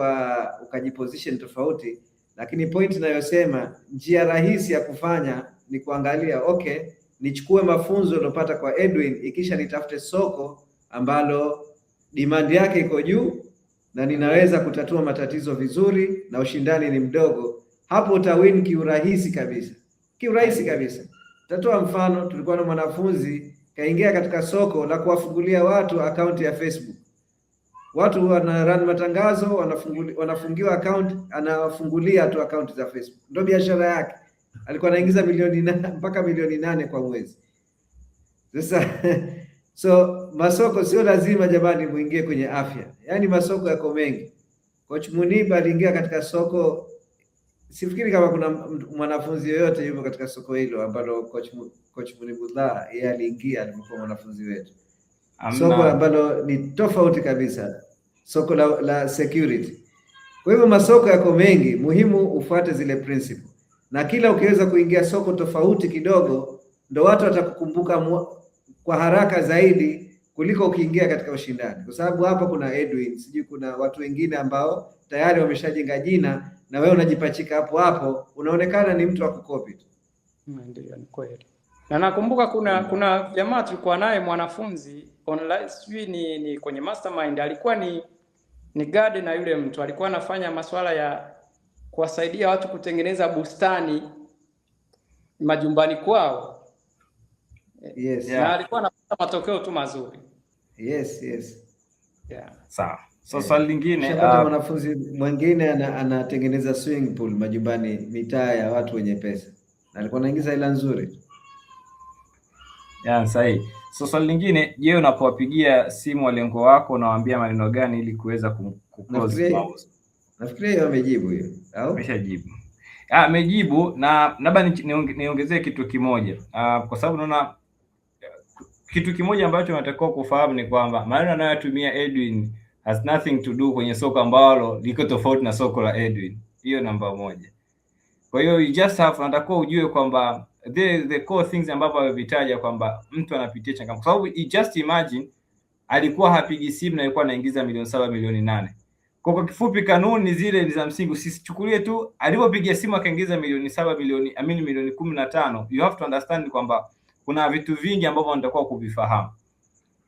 ukajiposition tofauti, lakini point ninayosema, njia rahisi ya kufanya ni kuangalia nichukue mafunzo nilopata kwa Edwin, ikisha nitafute soko ambalo demand yake iko juu na ninaweza kutatua matatizo vizuri na ushindani ni mdogo. Hapo utawin kiurahisi kabisa. Tatoa mfano, tulikuwa na mwanafunzi kaingia katika soko la kuwafungulia watu akaunti ya Facebook. Watu wana run matangazo, wanafungiwa account, anawafungulia tu akaunti za Facebook. Ndio biashara yake. Alikuwa anaingiza mpaka milioni 8 kwa mwezi. Sasa so masoko sio lazima jamani muingie kwenye afya. Yaani masoko yako mengi. Coach Muniba aliingia katika soko, sifikiri kama kuna mwanafunzi yoyote yupo katika soko hilo ambalo Coach Munibullah yeye aliingia alipokuwa mwanafunzi wetu. Soko ambalo ni tofauti kabisa, soko la security. Kwa hivyo masoko yako mengi, muhimu ufuate zile principle. Na kila ukiweza kuingia soko tofauti kidogo, ndo watu watakukumbuka kwa haraka zaidi kuliko ukiingia katika ushindani. Kwa sababu hapa kuna Edwin, sijui kuna watu wengine ambao tayari wameshajenga jina na wewe unajipachika hapo, unaonekana ni mtu wa kukopi tu. Ndio, ni kweli. Na nakumbuka kuna jamaa tulikuwa naye mwanafunzi online, sijui ni kwenye mastermind, alikuwa ni gardener yule mtu alikuwa anafanya masuala ya kuwasaidia watu kutengeneza bustani majumbani kwao. Yes. Na alikuwa anapata matokeo tu mazuri. Yes. Yeah. Sawa. So swali lingine, shapata mwanafunzi mwingine anatengeneza swimming pool majumbani mitaa ya watu wenye pesa. Na alikuwa anaingiza hela nzuri. Sahihi. So swali lingine, je, unapowapigia simu walengo wako unawaambia maneno gani ili kuweza kuclose mauzo? Nafikiri hiyo amejibu hiyo. Au? Ameshajibu. Amejibu, na labda niongezee kitu kimoja. Kwa sababu naona kitu kimoja ambacho unatakiwa kufahamu ni kwamba maneno anayotumia Edwin has nothing to do kwenye soko ambalo liko tofauti na soko la Edwin. Hiyo namba moja. Kwa hiyo you just have, unatakiwa ujue kwamba the core things ambapo amevitaja kwamba mtu anapitia changamoto. Kwa sababu just imagine alikuwa hapigi simu na alikuwa anaingiza milioni 7 milioni 8. Kwa kifupi kanuni zile za msingi usichukulie tu alipopiga simu akaingiza milioni 7 milioni 15. You have to understand kwamba kuna vitu vingi ambavyo unatakiwa kuvifahamu.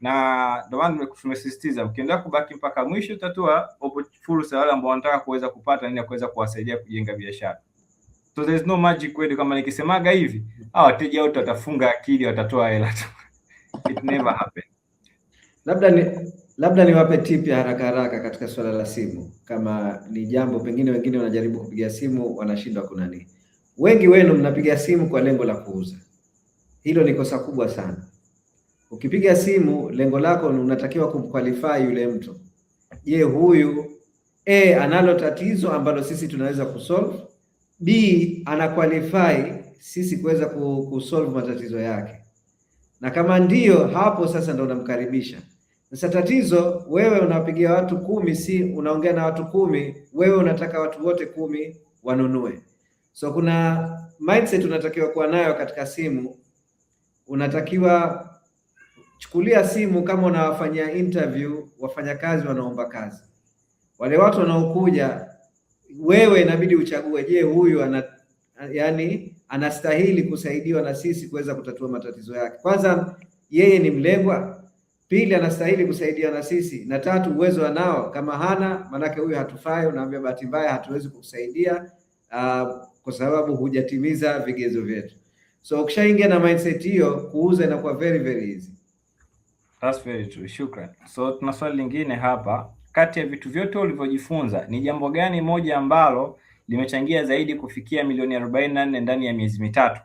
Na ndio maana tumesisitiza ukiendelea kubaki mpaka mwisho utatoa fursa wale ambao wanataka kuweza kupata nini kuweza kuwasaidia kujenga biashara. So there is no magic word kama nikisemaga hivi, wateja wote watafunga akili watatoa hela tu. It never happen. Labda niwape tip ya haraka katika swala la simu, kama ni jambo pengine wengine wanajaribu kupiga simu wanashindwa kuna nini. Wengi wenu mnapiga simu kwa lengo la kuuza. Hilo ni kosa kubwa sana. Ukipiga simu lengo lako unatakiwa kumqualify yule mtu. Je, huyu analo tatizo ambalo sisi tunaweza kusolve? B, ana qualify sisi kuweza kusolve matatizo yake. Na kama ndio, hapo sasa ndo unamkaribisha. Sasa tatizo, wewe unapigia watu 10, si unaongea na watu 10, wewe unataka watu wote 10 wanunue. So kuna mindset unatakiwa kuwa nayo katika simu. Unatakiwa chukulia simu kama unawafanyia interview wafanyakazi wanaomba kazi. Wale watu wanaokuja, wewe inabidi uchague, je, huyu anastahili kusaidiwa na sisi kuweza kutatua matatizo yake. Kwanza, yeye ni mlengwa. Pili, anastahili kusaidiwa na sisi. Na tatu, uwezo anao. Kama hana, manake huyu hatufai, unaambia bahati mbaya hatuwezi kukusaidia kwa sababu hujatimiza vigezo vyetu. So ukishaingia na mindset hiyo, kuuza inakuwa very very easy. That's very true. Shukrani. So tuna swali lingine hapa. Kati ya vitu vyote ulivyojifunza, ni jambo gani moja ambalo limechangia zaidi kufikia milioni 44 ndani ya miezi mitatu?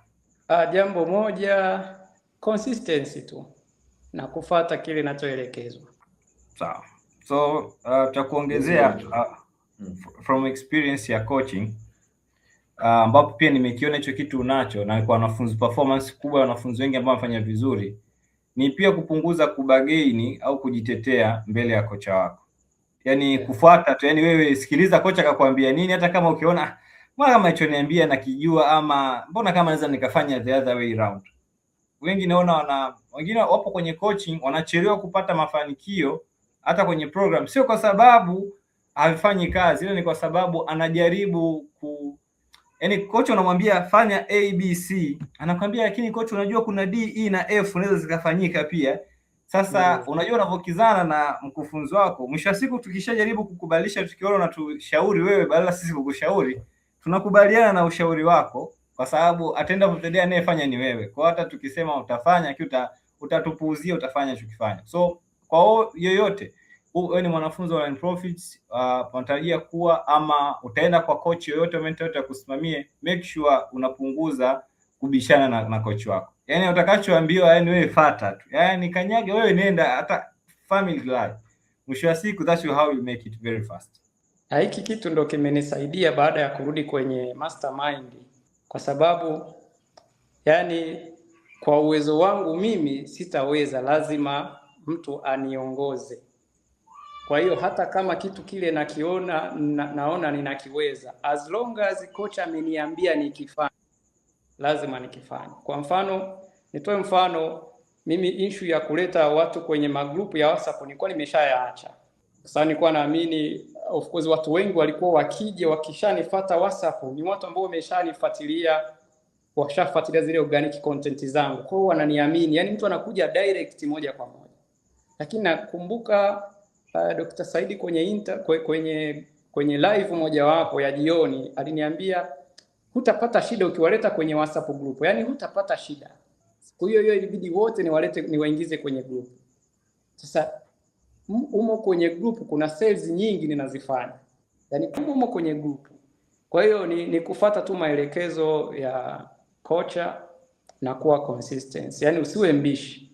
Jambo moja, consistency tu na kufuata kile kinachoelekezwa. Sawa. So tutakuongezea from experience ya coaching ambapo pia nimekiona hicho kitu unacho, na kwa wanafunzi performance kubwa, wanafunzi wengi ambao wanafanya vizuri, ni pia kupunguza kubagaini au kujitetea mbele ya kocha wako. Yaani kufuata tu, yani wewe sikiliza kocha akakwambia nini, hata kama ukiona mbona kama alichoniambia nakijua, ama mbona kama naweza nikafanya the other way around. Wengi naona wengine wapo kwenye coaching wanachelewa kupata mafanikio hata kwenye program, sio kwa sababu hafanyi kazi, ile ni kwa sababu anajaribu yaani coach unamwambia fanya ABC, anakwambia lakini coach unajua kuna D, E na F unaweza zikafanyika pia. Sasa unajua unavokizana na mkufunzi wako, mwisho wa siku tukishajaribu kukubalisha, tukiona na tushauri wewe badala sisi kukushauri, tunakubaliana na ushauri wako kwa sababu ataenda kutendea anayefanya ni wewe. Kwa hata tukisema utafanya utatupuuzia, utafanya chukifanya. So kwa yoyote wewe ni mwanafunzi wa Online Profits, unatarajia kuwa ama utaenda kwa coach yoyote mentor yote akusimamie, make sure unapunguza kubishana na coach wako. Yaani utakachoambiwa yani wewe fuata tu. Yaani kanyage wewe, nenda hata family life. Mwisho wa siku that's how you make it very fast. Hiki kitu ndo kimenisaidia baada ya kurudi kwenye mastermind, kwa sababu yani kwa uwezo wangu mimi sitaweza, lazima mtu aniongoze. Kwa hiyo hata kama kitu kile nakiona naona ninakiweza, as long as coach ameniambia nikifanye, lazima nikifanye. Kwa mfano, nitoe mfano, mimi issue ya kuleta watu kwenye magrupu ya WhatsApp nilikuwa nimeshayaacha. Sasa nilikuwa naamini of course watu wengi walikuwa wakija wakishanifuata WhatsApp ni watu ambao wameshanifuatilia, washafuatilia zile organic content zangu. Kwa hiyo wananiamini, yani mtu anakuja direct moja kwa moja. Lakini nakumbuka Dr. Saidi kwenye live mojawapo ya jioni aliniambia hutapata shida ukiwaleta kwenye WhatsApp group. Yaani hutapata shida. Siku hiyo ilibidi wote niwaingize kwenye group. Sasa umo kwenye group kuna sales nyingi ninazifanya. Yaani umo kwenye group. Kwa hiyo ni kufuata tu maelekezo ya kocha na kuwa consistent. Yaani usiwe mbishi.